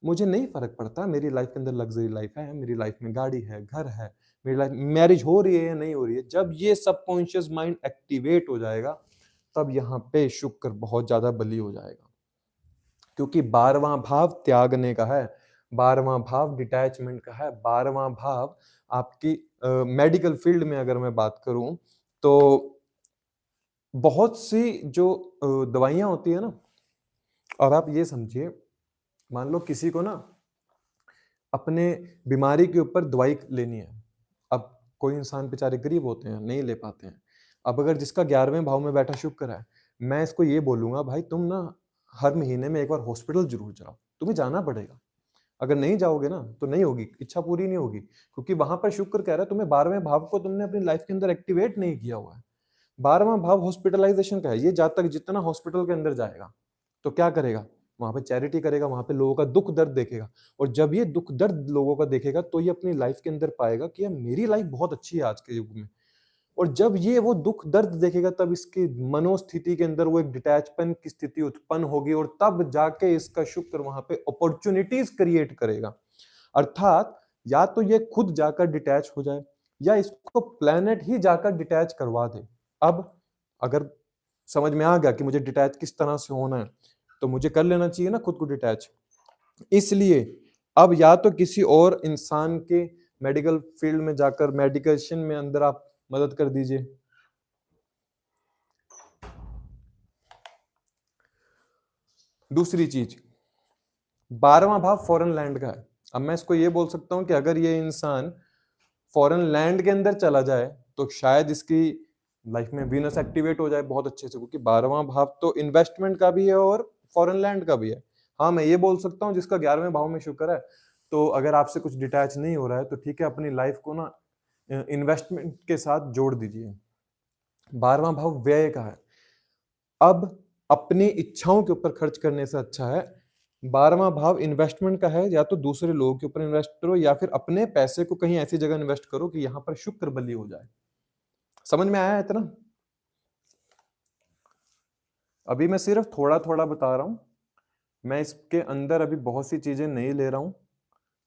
मुझे नहीं फर्क पड़ता, मेरी लाइफ के अंदर लग्जरी लाइफ है, मेरी लाइफ में गाड़ी है, घर है, मेरी लाइफ मैरिज हो रही है या नहीं हो रही है, जब ये सबकॉन्शियस माइंड एक्टिवेट हो जाएगा तब यहाँ पे शुक्र बहुत ज्यादा बली हो जाएगा। क्योंकि 12वां भाव त्यागने का है, 12वां भाव डिटैचमेंट का है, 12वां भाव आपकी मेडिकल फील्ड में अगर मैं बात करूं तो बहुत सी जो दवाइयां होती है ना, और आप ये समझिए, मान लो किसी को ना अपने बीमारी के ऊपर दवाई लेनी है। अब कोई इंसान बेचारे गरीब होते हैं, नहीं ले पाते हैं। अब अगर जिसका 11वें भाव में बैठा शुक्र है, मैं इसको ये बोलूंगा भाई तुम ना हर महीने में एक बार हॉस्पिटल जरूर जाओ, तुम्हें जाना पड़ेगा। अगर नहीं जाओगे ना तो नहीं होगी, इच्छा पूरी नहीं होगी, क्योंकि वहां पर शुक्र कह रहा है तुम्हें 12वें भाव को तुमने अपनी लाइफ के अंदर एक्टिवेट नहीं किया हुआ है। 12वां भाव हॉस्पिटलाइजेशन का है। ये जातक जितना हॉस्पिटल के अंदर जाएगा तो क्या करेगा, वहां पे चैरिटी करेगा, वहां पे लोगों का दुख दर्द देखेगा। और जब ये दुख दर्द लोगों का देखेगा तो ये अपनी लाइफ के अंदर पाएगा कि यार मेरी लाइफ बहुत अच्छी है आज के युग में। और जब ये वो दुख दर्द देखेगा तब इसकी मनोस्थिति के अंदर वो एक डिटैचमेंट की स्थिति उत्पन्न होगी, और तब जाके इसका शुक्र वहां पे अपॉर्चुनिटीज क्रिएट करेगा। अर्थात या तो ये खुद जाकर डिटैच हो जाए या इसको प्लेनेट ही जाकर डिटैच करवा दे। अब अगर समझ में आ गया कि मुझे डिटैच किस तरह से होना है, तो मुझे कर लेना चाहिए ना खुद को डिटैच। इसलिए अब या तो किसी और इंसान के मेडिकल फील्ड में जाकर मेडिकेशन में अंदर आप मदद कर दीजिए। दूसरी चीज, 12वां भाव फॉरेन लैंड का है। अब मैं इसको ये बोल सकता हूं कि अगर ये इंसान फॉरेन लैंड के अंदर चला जाए तो शायद इसकी लाइफ में वीनस एक्टिवेट हो जाए बहुत अच्छे से, क्योंकि 12वां भाव तो इन्वेस्टमेंट का भी है और फॉरेन लैंड का भी है। हाँ, मैं ये बोल सकता हूँ जिसका 11वें भाव में शुक्र है, तो अगर आपसे कुछ डिटैच नहीं हो रहा है तो ठीक है, अपनी लाइफ को ना इन्वेस्टमेंट के साथ जोड़ दीजिए। 12वां भाव व्यय का है। अब अपनी इच्छाओं के ऊपर खर्च करने से अच्छा है 12वां भाव इन्वेस्टमेंट का है, या तो दूसरे लोगों के ऊपर इन्वेस्ट करो या फिर अपने पैसे को कहीं ऐसी जगह इन्वेस्ट करो कि यहां पर शुक्र बली हो जाए। समझ में आया इतना? अभी मैं सिर्फ थोड़ा थोड़ा बता रहा हूं, मैं इसके अंदर अभी बहुत सी चीजें नहीं ले रहा हूं,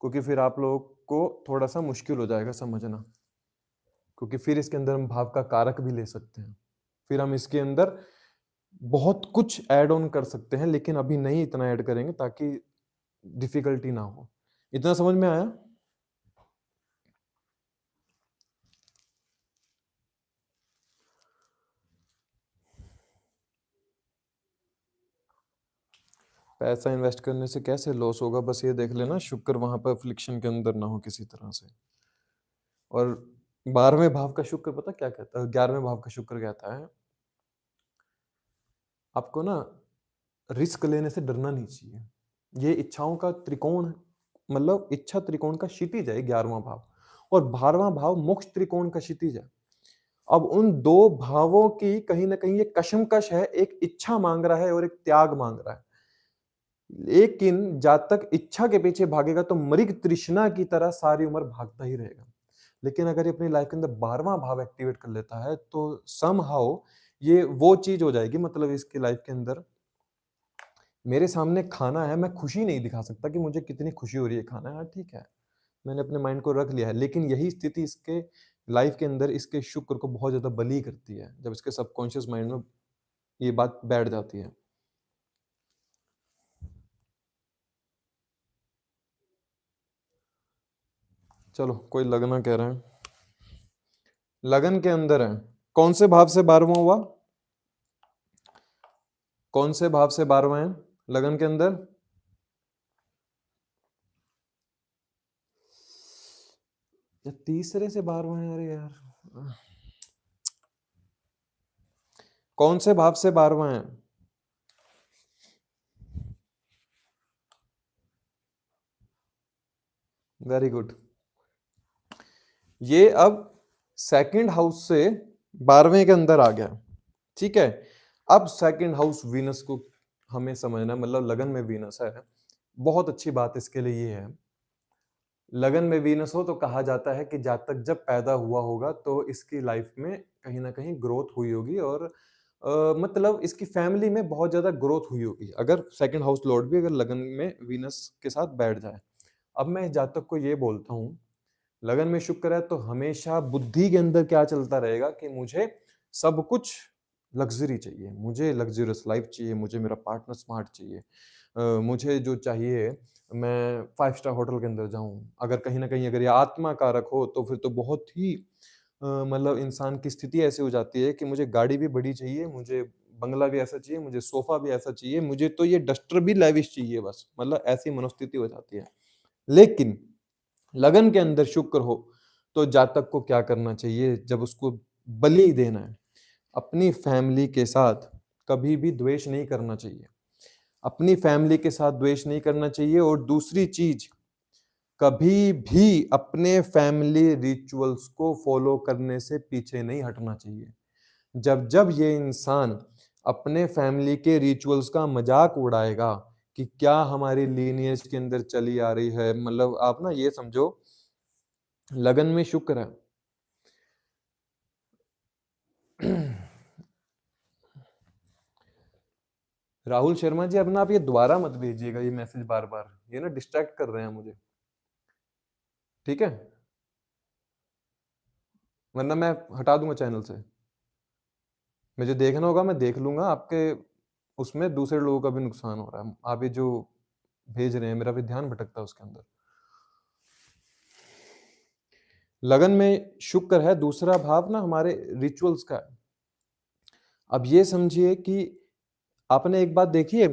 क्योंकि फिर आप लोगों को थोड़ा सा मुश्किल हो जाएगा समझना, क्योंकि फिर इसके अंदर हम भाव का कारक भी ले सकते हैं, फिर हम इसके अंदर बहुत कुछ ऐड ऑन कर सकते हैं, लेकिन अभी नहीं इतना ऐड करेंगे ताकि डिफिकल्टी ना हो। इतना समझ में आया? पैसा इन्वेस्ट करने से कैसे लॉस होगा, बस ये देख लेना शुक्र वहां पर अफ्लिक्शन के अंदर ना हो किसी तरह से। और 12वें भाव का शुक्र पता क्या कहता है, 11वें भाव का शुक्र कहता है आपको ना रिस्क लेने से डरना नहीं चाहिए। ये इच्छाओं का त्रिकोण, मतलब इच्छा त्रिकोण का क्षितिज है 11वां भाव, और 12वां भाव मोक्ष त्रिकोण का क्षितिज है। अब उन दो भावों की कहीं ना कहीं ये कशमकश है, एक इच्छा मांग रहा है और एक त्याग मांग रहा है। लेकिन जब तक इच्छा के पीछे भागेगा तो मृग तृष्णा की तरह सारी उम्र भागता ही रहेगा। लेकिन अगर ये अपनी लाइफ के अंदर 12वां भाव एक्टिवेट कर लेता है तो समहाउ ये वो चीज हो जाएगी, मतलब इसकी लाइफ के अंदर मेरे सामने खाना है, मैं खुशी नहीं दिखा सकता कि मुझे कितनी खुशी हो रही है खाना है, हाँ ठीक है, मैंने अपने माइंड को रख लिया है, लेकिन यही स्थिति इसके लाइफ के अंदर इसके शुक्र को बहुत ज्यादा बली करती है, जब इसके सबकॉन्शियस माइंड में ये बात बैठ जाती है। चलो, कोई लगना कह रहे हैं, लगन के अंदर है, कौन से भाव से 12वां हुआ, कौन से भाव से 12वां है लगन के अंदर? या तीसरे से 12वां है? अरे यार, कौन से भाव से 12वां है? Very good. ये अब सेकंड हाउस से 12वें के अंदर आ गया, ठीक है। अब सेकंड हाउस वीनस को हमें समझना, मतलब लगन में वीनस है, बहुत अच्छी बात इसके लिए ये है, लगन में वीनस हो तो कहा जाता है कि जातक जब पैदा हुआ होगा तो इसकी लाइफ में कहीं ना कहीं ग्रोथ हुई होगी, और मतलब इसकी फैमिली में बहुत ज्यादा ग्रोथ हुई होगी अगर सेकंड हाउस लॉर्ड भी अगर लगन में वीनस के साथ बैठ जाए। अब मैं इस जातक को ये बोलता हूँ, लगन में शुक्र है तो हमेशा बुद्धि के अंदर क्या चलता रहेगा कि मुझे सब कुछ लग्जरी चाहिए, मुझे लग्जरियस लाइफ चाहिए, मुझे मेरा पार्टनर स्मार्ट चाहिए, मुझे जो चाहिए मैं 5 स्टार होटल के अंदर जाऊं। अगर कहीं ना कहीं अगर ये आत्मा कारक हो तो फिर तो बहुत ही मतलब इंसान की स्थिति ऐसी हो जाती है कि मुझे गाड़ी भी बड़ी चाहिए, मुझे बंगला भी ऐसा चाहिए, मुझे सोफा भी ऐसा चाहिए, मुझे तो ये डस्टर भी लेविश चाहिए, बस मतलब ऐसी मनोस्थिति हो जाती है। लेकिन लगन के अंदर शुक्र हो तो जातक को क्या करना चाहिए, जब उसको बलि देना है, अपनी फैमिली के साथ कभी भी द्वेष नहीं करना चाहिए, अपनी फैमिली के साथ द्वेष नहीं करना चाहिए। और दूसरी चीज, कभी भी अपने फैमिली रिचुअल्स को फॉलो करने से पीछे नहीं हटना चाहिए। जब जब ये इंसान अपने फैमिली के रिचुअल्स का मजाक उड़ाएगा कि क्या हमारी लीनियज के अंदर चली आ रही है, मतलब आप ना ये समझो लगन में शुक्र है। राहुल शर्मा जी, अब ना आप ये दोबारा मत भेजिएगा ये मैसेज बार बार, ये ना डिस्ट्रैक्ट कर रहे हैं मुझे, ठीक है? वरना मैं हटा दूंगा चैनल से। मुझे देखना होगा, मैं देख लूंगा, आपके उसमें दूसरे लोगों का भी नुकसान हो रहा है, आप ये जो भेज रहे हैं मेरा भी ध्यान भटकता है उसके अंदर। लगन में शुक्र है, दूसरा भाव ना हमारे रिचुअल्स का है। अब ये समझिए कि आपने एक बात देखी है,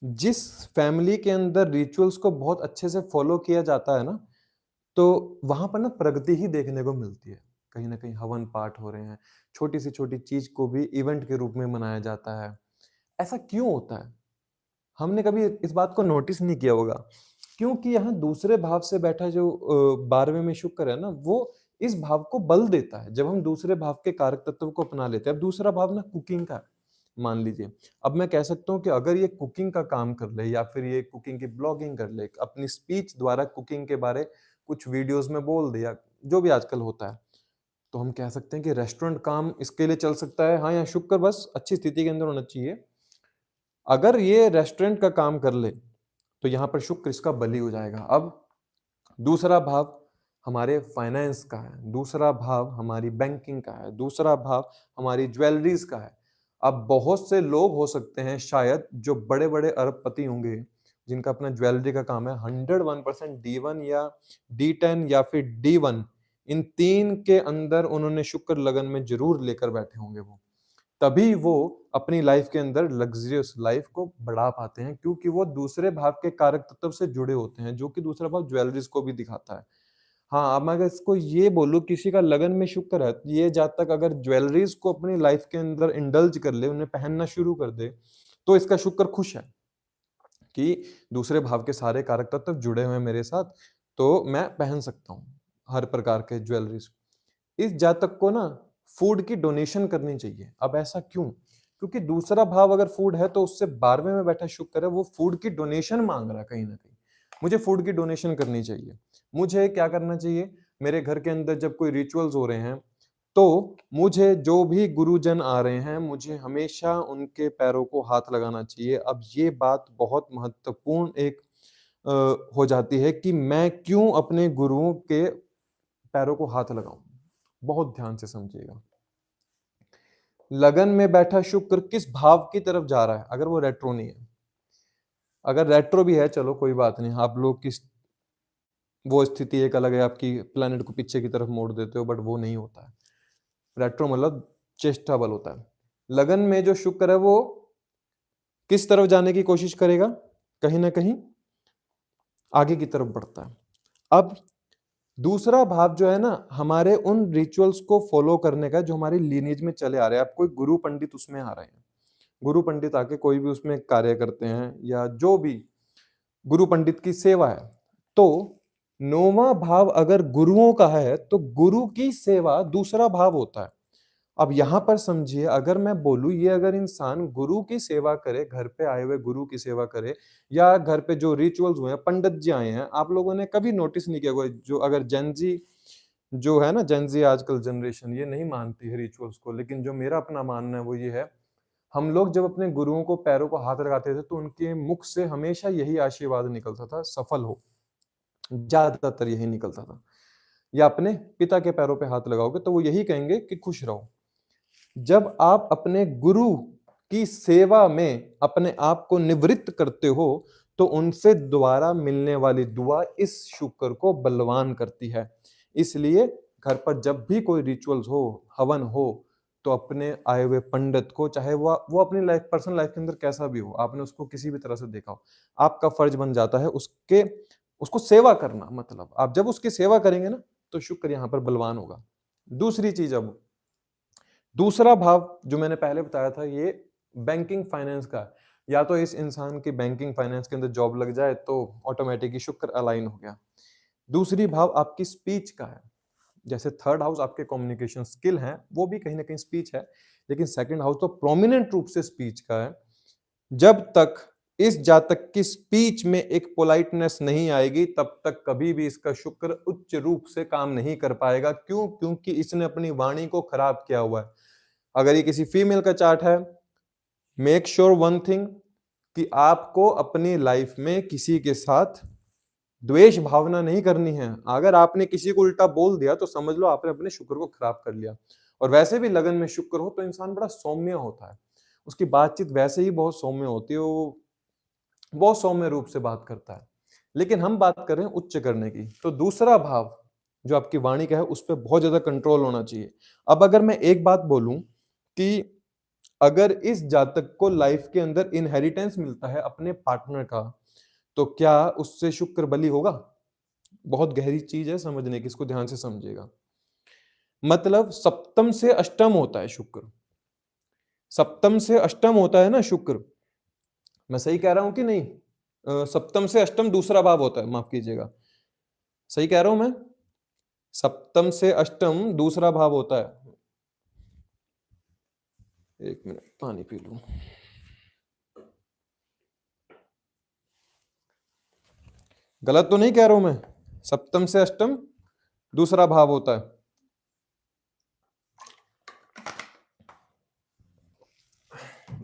जिस फैमिली के अंदर रिचुअल्स को बहुत अच्छे से फॉलो किया जाता है ना, तो वहां पर ना प्रगति ही देखने को मिलती है। कहीं ना कहीं हवन पाठ हो रहे हैं, छोटी से छोटी चीज को भी इवेंट के रूप में मनाया जाता है। ऐसा क्यों होता है? हमने कभी इस बात को नोटिस नहीं किया होगा, क्योंकि यहाँ दूसरे भाव से बैठा जो 12वें में शुक्र है ना, वो इस भाव को बल देता है। जब हम दूसरे भाव के कारक तत्व को अपना लेते हैं, अब दूसरा भाव ना कुकिंग का है, मान लीजिए। अब मैं कह सकता हूँ कि अगर ये कुकिंग का काम कर ले, या फिर ये कुकिंग की ब्लॉगिंग कर ले, अपनी स्पीच द्वारा कुकिंग के बारे कुछ वीडियोस में बोल दिया, जो भी आजकल होता है, तो हम कह सकते हैं कि रेस्टोरेंट काम इसके लिए चल सकता है। हाँ, यहाँ शुक्र बस अच्छी स्थिति के अंदर होना चाहिए। अगर ये रेस्टोरेंट का काम कर ले तो यहाँ पर शुक्र इसका बली हो जाएगा। अब दूसरा भाव हमारे फाइनेंस का है, दूसरा भाव हमारी बैंकिंग का है, दूसरा भाव हमारी ज्वेलरीज का है। अब बहुत से लोग हो सकते हैं शायद जो बड़े बड़े अरबपति होंगे, जिनका अपना ज्वेलरी का काम है, 101% D1 या D10 या फिर D1, इन तीन के अंदर उन्होंने शुक्र लगन में जरूर लेकर बैठे होंगे। वो तभी वो अपनी लाइफ के अंदर लग्जरियस लाइफ को बढ़ा पाते हैं, क्योंकि वो दूसरे भाव के कारक तत्व से जुड़े होते हैं, जो कि दूसरा भाव ज्वेलरीज को भी दिखाता है। हाँ, अब मैं अगर इसको ये बोलूं, किसी का लगन में शुक्र है, ये जातक अगर ज्वेलरीज को अपनी लाइफ के अंदर इंडल्ज कर ले, उन्हें पहनना शुरू कर दे, तो इसका शुक्र खुश है कि दूसरे भाव के सारे कारक तत्व जुड़े हुए हैं मेरे साथ, तो मैं पहन सकता हूँ हर प्रकार के ज्वेलरीज। इस जातक को ना फूड की डोनेशन करनी चाहिए। अब ऐसा क्यों? क्योंकि दूसरा भाव अगर फूड है, तो उससे 12वें में बैठा शुक्र है, वो फूड की डोनेशन मांग रहा है कहीं ना कहीं। मुझे फूड की डोनेशन करनी चाहिए। मुझे क्या करना चाहिए? मेरे घर के अंदर जब कोई रिचुअल्स हो रहे हैं, तो मुझे जो भी गुरुजन आ रहे हैं, मुझे हमेशा उनके पैरों को हाथ लगाना चाहिए। अब ये बात बहुत महत्वपूर्ण एक हो जाती है कि मैं क्यों अपने गुरुओं के पैरों को हाथ लगाऊं। बहुत ध्यान से समझिएगा। लगन में बैठा शुक्र किस भाव की तरफ जा रहा है? अगर वो रेट्रो नहीं है, अगर रेट्रो भी है चलो कोई बात नहीं, आप लोग किस, वो स्थिति एक अलग है, आपकी प्लेनेट को पीछे की तरफ मोड़ देते हो, बट वो नहीं होता है। रेट्रो मतलब चेष्टा बल होता है। लगन में जो शुक्र है वो किस तरफ जाने की कोशिश करेगा? कहीं ना कहीं आगे की तरफ बढ़ता है। अब दूसरा भाव जो है ना, हमारे उन रिचुअल्स को फॉलो करने का, जो हमारी लीनेज में चले आ रहे हैं। अब कोई गुरु पंडित उसमें आ रहे हैं, गुरु पंडित आके कोई भी उसमें कार्य करते हैं, या जो भी गुरु पंडित की सेवा है, तो 9वां भाव अगर गुरुओं का है, तो गुरु की सेवा दूसरा भाव होता है। अब यहां पर समझिए, अगर मैं बोलूं, ये अगर इंसान गुरु की सेवा करे, घर पे आए हुए गुरु की सेवा करे, या घर पे जो रिचुअल्स हुए हैं, पंडित जी आए हैं, आप लोगों ने कभी नोटिस नहीं किया होगा, जो अगर जेनजी जो है ना, जेनजी आजकल जनरेशन ये नहीं मानती है रिचुअल्स को, लेकिन जो मेरा अपना मानना है वो ये है, हम लोग जब अपने गुरुओं को पैरों को हाथ लगाते थे, तो उनके मुख से हमेशा यही आशीर्वाद निकलता था, सफल हो, ज्यादातर यही निकलता था। या अपने पिता के पैरों पे हाथ लगाओगे तो वो यही कहेंगे कि खुश रहो। जब आप अपने गुरु की सेवा में अपने आप को निवृत्त करते हो, तो उनसे दोबारा मिलने वाली दुआ इस शुक्र को बलवान करती है। इसलिए घर पर जब भी कोई रिचुअल्स हो, हवन हो, तो अपने आए हुए पंडित को, चाहे वो अपनी लाइफ, पर्सनल लाइफ के अंदर कैसा भी हो, आपने उसको किसी भी तरह से देखा हो, आपका फर्ज बन जाता है उसके उसको सेवा करना। मतलब आप जब उसकी सेवा करेंगे ना, तो शुक्र यहाँ पर बलवान होगा। दूसरी चीज, अब दूसरा भाव जो मैंने पहले बताया था, ये बैंकिंग फाइनेंस का है। या तो इस इंसान की बैंकिंग फाइनेंस के अंदर जॉब लग जाए, तो ऑटोमेटिकली शुक्र अलाइन हो गया। दूसरी भाव आपकी स्पीच का है। जैसे थर्ड हाउस आपके कम्युनिकेशन स्किल हैं, वो भी कहीं ना कहीं स्पीच है, लेकिन सेकंड हाउस तो प्रोमिनेंट रूप से स्पीच का है। जब तक इस जातक की स्पीच में एक पोलाइटनेस नहीं आएगी, तब तक कभी भी इसका शुक्र उच्च रूप से काम नहीं कर पाएगा। क्यों? क्योंकि इसने अपनी वाणी को खराब किया हुआ है। अगर ये किसी फीमेल का चार्ट है, मेक श्योर वन थिंग कि आपको अपनी लाइफ में किसी के साथ द्वेष भावना नहीं करनी है। अगर आपने किसी को उल्टा बोल दिया तो समझ लो आपने अपने शुक्र को खराब कर लिया। और वैसे भी लगन में शुक्र हो तो इंसान बड़ा सौम्य होता है, उसकी बातचीत वैसे ही बहुत सौम्य होती है, वो बहुत सौम्य रूप से बात करता है। लेकिन हम बात कर रहे हैं उच्च करने की, तो दूसरा भाव जो आपकी वाणी का है उस पर बहुत ज्यादा कंट्रोल होना चाहिए। अब अगर मैं एक बात बोलूं कि अगर इस जातक को लाइफ के अंदर इनहेरिटेंस मिलता है अपने पार्टनर का, तो क्या उससे शुक्र बली होगा? बहुत गहरी चीज है समझने की, इसको ध्यान से समझिएगा। मतलब सप्तम से अष्टम होता है शुक्र, सप्तम से अष्टम होता है ना शुक्र, मैं सही कह रहा हूं कि नहीं? सप्तम से अष्टम दूसरा भाव होता है, माफ कीजिएगा, सही कह रहा हूं मैं? सप्तम से अष्टम दूसरा भाव होता है। एक मिनट पानी पी लूं। गलत तो नहीं कह रहा हूं मैं? सप्तम से अष्टम दूसरा भाव होता है।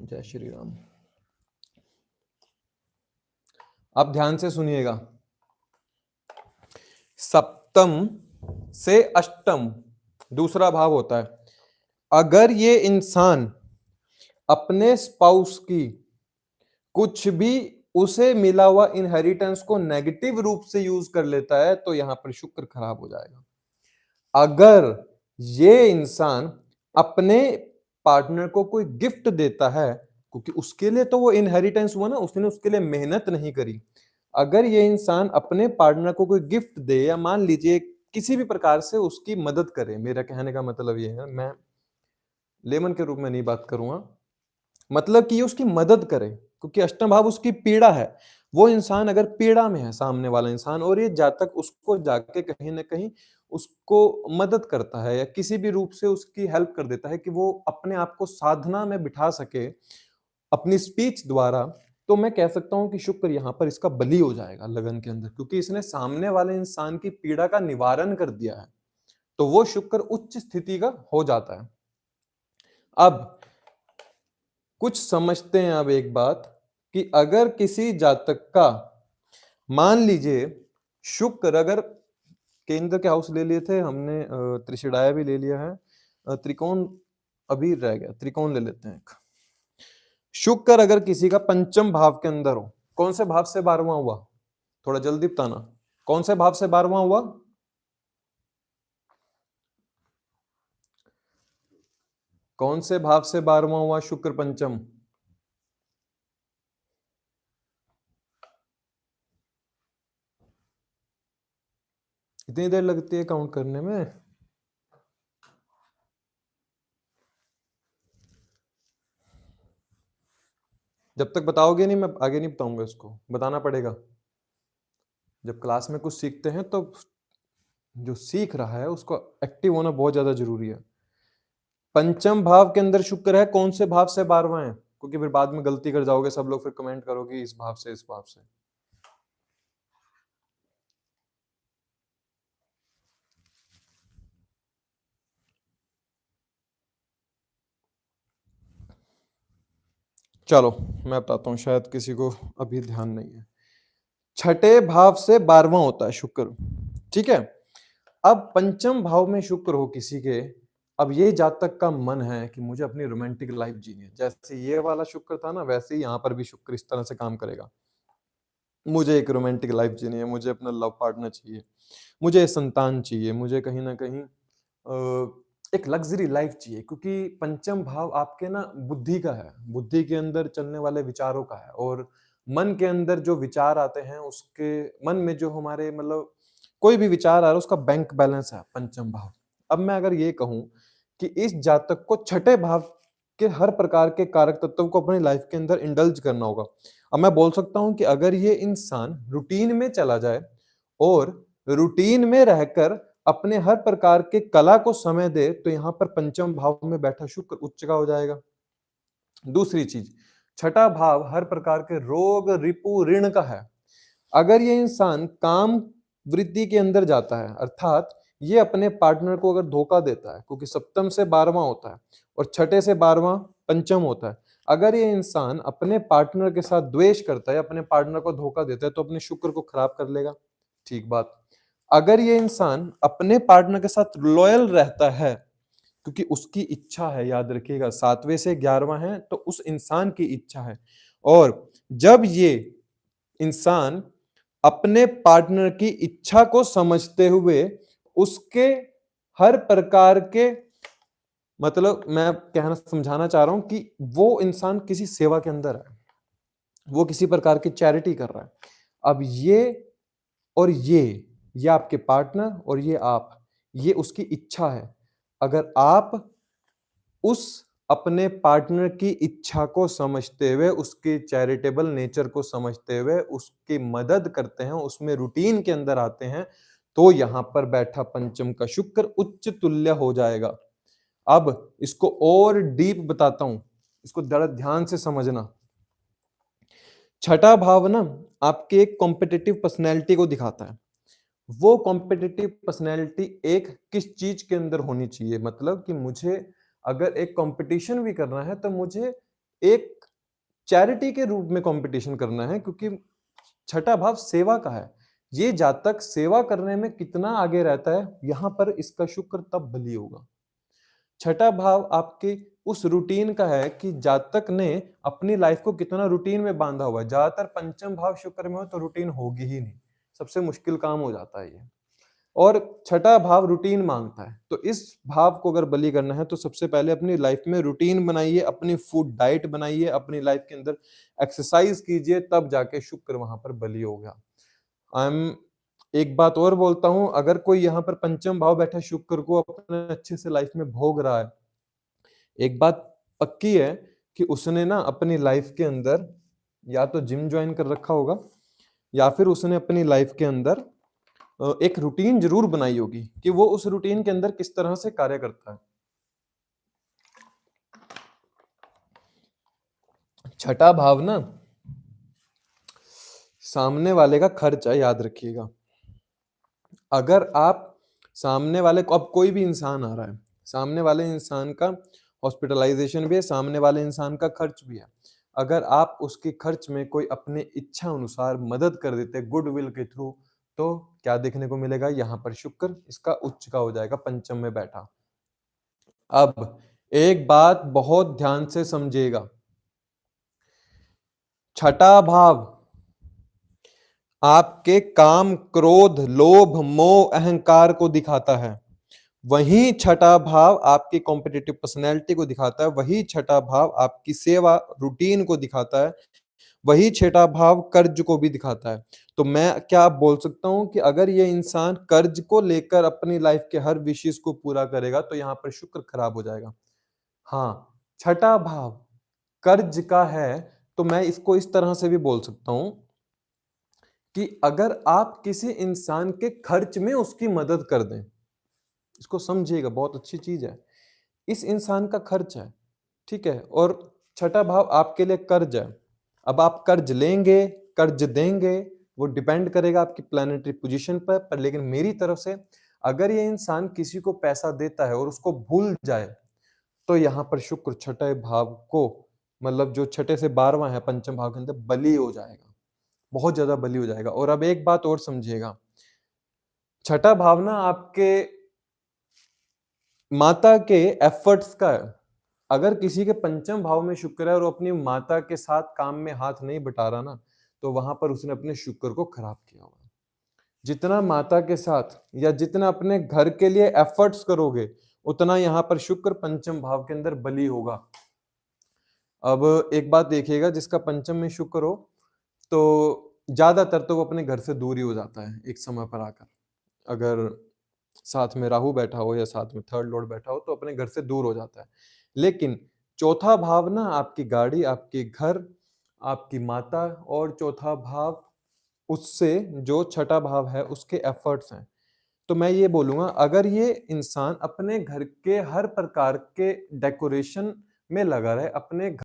जय श्री राम। आप ध्यान से सुनिएगा, सप्तम से अष्टम दूसरा भाव होता है। अगर ये इंसान अपने स्पाउस की कुछ भी उसे मिला हुआ इनहेरिटेंस को नेगेटिव रूप से यूज कर लेता है तो यहां पर शुक्र खराब हो जाएगा। अगर ये इंसान अपने पार्टनर को कोई गिफ्ट देता है, क्योंकि उसके लिए तो वो इनहेरिटेंस हुआ ना, उसने उसके लिए मेहनत नहीं करी। अगर ये इंसान अपने पार्टनर को कोई गिफ्ट दे या मान लीजिए किसी भी प्रकार से उसकी मदद करे, मेरा कहने का मतलब ये है, मैं लेमन के रूप में नहीं बात करूंगा, मतलब कि ये उसकी मदद करे, क्योंकि अष्टम भाव उसकी पीड़ा है। वो इंसान अगर पीड़ा में है, सामने वाला इंसान, और ये जातक उसको जाके कहीं ना कहीं उसको मदद करता है या किसी भी रूप से उसकी हेल्प कर देता है कि वो अपने आप को साधना में बिठा सके अपनी स्पीच द्वारा, तो मैं कह सकता हूं कि शुक्र यहां पर इसका बली हो जाएगा लगन के अंदर, क्योंकि इसने सामने वाले इंसान की पीड़ा का निवारण कर दिया है, तो वो शुक्र उच्च स्थिति का हो जाता है। अब कुछ समझते हैं अब एक बात कि अगर किसी जातक का मान लीजिए शुक्र, अगर केंद्र के हाउस ले लिए थे हमने, त्रिशिडाया भी ले लिया है, त्रिकोण अभी रह गया, त्रिकोण ले लेते हैं। शुक्र अगर किसी का पंचम भाव के अंदर हो, कौन से भाव से 12वां हुआ? थोड़ा जल्दी बताना, कौन से भाव से 12वां हुआ? कौन से भाव से 12वां हुआ शुक्र पंचम? इतनी देर लगती है काउंट करने में? जब तक बताओगे नहीं मैं आगे नहीं बताऊंगा, इसको बताना पड़ेगा। जब क्लास में कुछ सीखते हैं तो जो सीख रहा है उसको एक्टिव होना बहुत ज्यादा जरूरी है। पंचम भाव के अंदर शुक्र है, कौन से भाव से 12वां है? क्योंकि फिर बाद में गलती कर जाओगे सब लोग, फिर कमेंट करोगे इस भाव से इस भाव से। चलो मैं बताता हूं, शायद किसी को अभी ध्यान नहीं है। छठे भाव से 12वां होता है शुक्र, ठीक है। अब पंचम भाव में शुक्र हो किसी के, अब ये जातक का मन है कि मुझे अपनी रोमांटिक लाइफ जीनी है, जैसे ये वाला शुक्र था ना, वैसे ही यहाँ पर भी शुक्र इस तरह से काम करेगा। मुझे एक रोमांटिक लाइफ जीनी है, मुझे अपना लव पार्टनर चाहिए, मुझे संतान चाहिए, मुझे कहीं ना कहीं एक लग्जरी लाइफ चाहिए, क्योंकि पंचम भाव आपके ना बुद्धि का है, बुद्धि के अंदर चलने वाले विचारों का है, और मन के अंदर जो विचार आते हैं, उसके मन में जो हमारे मतलब कोई भी विचार आ रहा है उसका बैंक बैलेंस है पंचम भाव। अब मैं अगर ये कहूं कि इस जातक को छठे भाव के हर प्रकार के कारक तत्वों को अपनी लाइफ के अंदर इंडल्ज करना होगा। अब मैं बोल सकता हूं कि अगर ये इंसान रूटीन में चला जाए और रूटीन में रहकर अपने हर प्रकार के कला को समय दे तो यहाँ पर पंचम भाव में बैठा शुक्र उच्च का हो जाएगा। दूसरी चीज, छठा भाव हर प्रकार के रोग रिपु ऋण का है। अगर ये इंसान काम वृद्धि के अंदर जाता है, अर्थात ये अपने पार्टनर को अगर धोखा देता है, क्योंकि सप्तम से 12वां होता है और छठे से 12वां पंचम होता है। अगर ये इंसान अपने पार्टनर के साथ द्वेष करता है, अपने पार्टनर को धोखा देता है, तो अपने शुक्र को खराब कर लेगा। ठीक बात। अगर ये इंसान अपने पार्टनर के साथ लॉयल रहता है, क्योंकि उसकी इच्छा है, याद रखिएगा 7वें से 11वां है तो उस इंसान की इच्छा है, और जब ये इंसान अपने पार्टनर की इच्छा को समझते हुए उसके हर प्रकार के, मतलब मैं कहना समझाना चाह रहा हूं कि वो इंसान किसी सेवा के अंदर है, वो किसी प्रकार की चैरिटी कर रहा है। अब ये और ये आपके पार्टनर और ये आप, ये उसकी इच्छा है। अगर आप उस अपने पार्टनर की इच्छा को समझते हुए, उसके चैरिटेबल नेचर को समझते हुए उसकी मदद करते हैं, उसमें रूटीन के अंदर आते हैं, तो यहां पर बैठा पंचम का शुक्र उच्च तुल्य हो जाएगा। अब इसको और डीप बताता हूं, इसको जरा ध्यान से समझना। छठा भाव ना आपके एक कॉम्पिटिटिव पर्सनैलिटी को दिखाता है। वो कॉम्पिटिटिव पर्सनैलिटी एक किस चीज के अंदर होनी चाहिए, मतलब कि मुझे अगर एक कंपटीशन भी करना है तो मुझे एक चैरिटी के रूप में कंपटीशन करना है, क्योंकि छठा भाव सेवा का है। ये जातक सेवा करने में कितना आगे रहता है, यहां पर इसका शुक्र तब बली होगा। छठा भाव आपके उस रूटीन का है कि जातक ने अपनी लाइफ को कितना रूटीन में बांधा हुआ है। ज्यादातर पंचम भाव शुक्र में हो तो रूटीन होगी ही नहीं, सबसे मुश्किल काम हो जाता है ये। और छठा भाव रूटीन मांगता है, तो इस भाव को अगर बलि करना है तो सबसे पहले अपनी लाइफ में रूटीन बनाइए, अपनी फूड डाइट बनाइए, अपनी लाइफ के अंदर एक्सरसाइज कीजिए, तब जाके शुक्र वहां पर बलि होगा। आई एम एक बात और बोलता हूं, अगर कोई यहाँ पर पंचम भाव बैठा शुक्र को अपने अच्छे से लाइफ में भोग रहा है, एक बात पक्की है कि उसने ना अपनी लाइफ के अंदर या तो जिम ज्वाइन कर रखा होगा, या फिर उसने अपनी लाइफ के अंदर एक रूटीन जरूर बनाई होगी कि वो उस रूटीन के अंदर किस तरह से कार्य करता है। छठा भाव ना सामने वाले का खर्च है, याद रखिएगा। अगर आप सामने वाले को, अब कोई भी इंसान आ रहा है, सामने वाले इंसान का हॉस्पिटलाइजेशन भी है, सामने वाले इंसान का खर्च भी है। अगर आप उसके खर्च में कोई अपने इच्छा अनुसार मदद कर देते गुड विल के थ्रू, तो क्या देखने को मिलेगा, यहाँ पर शुक्र इसका उच्च का हो जाएगा, पंचम में बैठा। अब एक बात बहुत ध्यान से समझिएगा, छठा भाव आपके काम क्रोध लोभ मोह अहंकार को दिखाता है, वही छठा भाव आपकी कॉम्पिटिटिव पर्सनैलिटी को दिखाता है, वही छठा भाव आपकी सेवा रूटीन को दिखाता है, वही छठा भाव कर्ज को भी दिखाता है। तो मैं क्या बोल सकता हूं कि अगर ये इंसान कर्ज को लेकर अपनी लाइफ के हर विशेष को पूरा करेगा तो यहां पर शुक्र खराब हो जाएगा। हाँ, छठा भाव कर्ज का है, तो मैं इसको इस तरह से भी बोल सकता हूं कि अगर आप किसी इंसान के खर्च में उसकी मदद कर दें, इसको समझिएगा, बहुत अच्छी चीज है। इस इंसान का खर्च है, ठीक है, और छठा भाव आपके लिए कर्ज है। अब आप कर्ज लेंगे कर्ज देंगे, वो डिपेंड करेगा आपकी प्लैनेटरी पोजीशन पर लेकिन मेरी तरफ से अगर ये इंसान किसी को पैसा देता है और उसको भूल जाए, तो यहाँ पर शुक्र छठे भाव को, मतलब जो छठे से 12वां है पंचम भाव के अंदर, बली हो जाएगा, बहुत ज्यादा बली हो जाएगा। और अब एक बात और समझिएगा, छठा भाव ना आपके माता के एफर्ट्स का है। अगर किसी के पंचम भाव में शुक्र है और वो अपनी माता के साथ काम में हाथ नहीं बटा रहा ना, तो वहां पर उसने अपने शुक्र को खराब किया होगा। जितना माता के साथ या जितना अपने घर के लिए एफर्ट्स करोगे, उतना यहाँ पर शुक्र पंचम भाव के अंदर बली होगा। अब एक बात देखिएगा, जिसका पंचम में शुक्र हो तो ज्यादातर तो वो अपने घर से दूर ही हो जाता है एक समय पर आकर। अगर साथ में राहु बैठा हो या साथ में थर्ड लॉर्ड बैठा हो तो अपने घर से दूर हो जाता है। लेकिन चौथा भाव ना आपकी गाड़ी, आपके घर, आपकी माता, और चौथा भाव उससे जो छठा भाव है उसके एफर्ट्स हैं। तो मैं ये बोलूँगा अगर ये इंसान अपने घर के हर प्रकार के डेकोरेशन में लगा रहे, अपने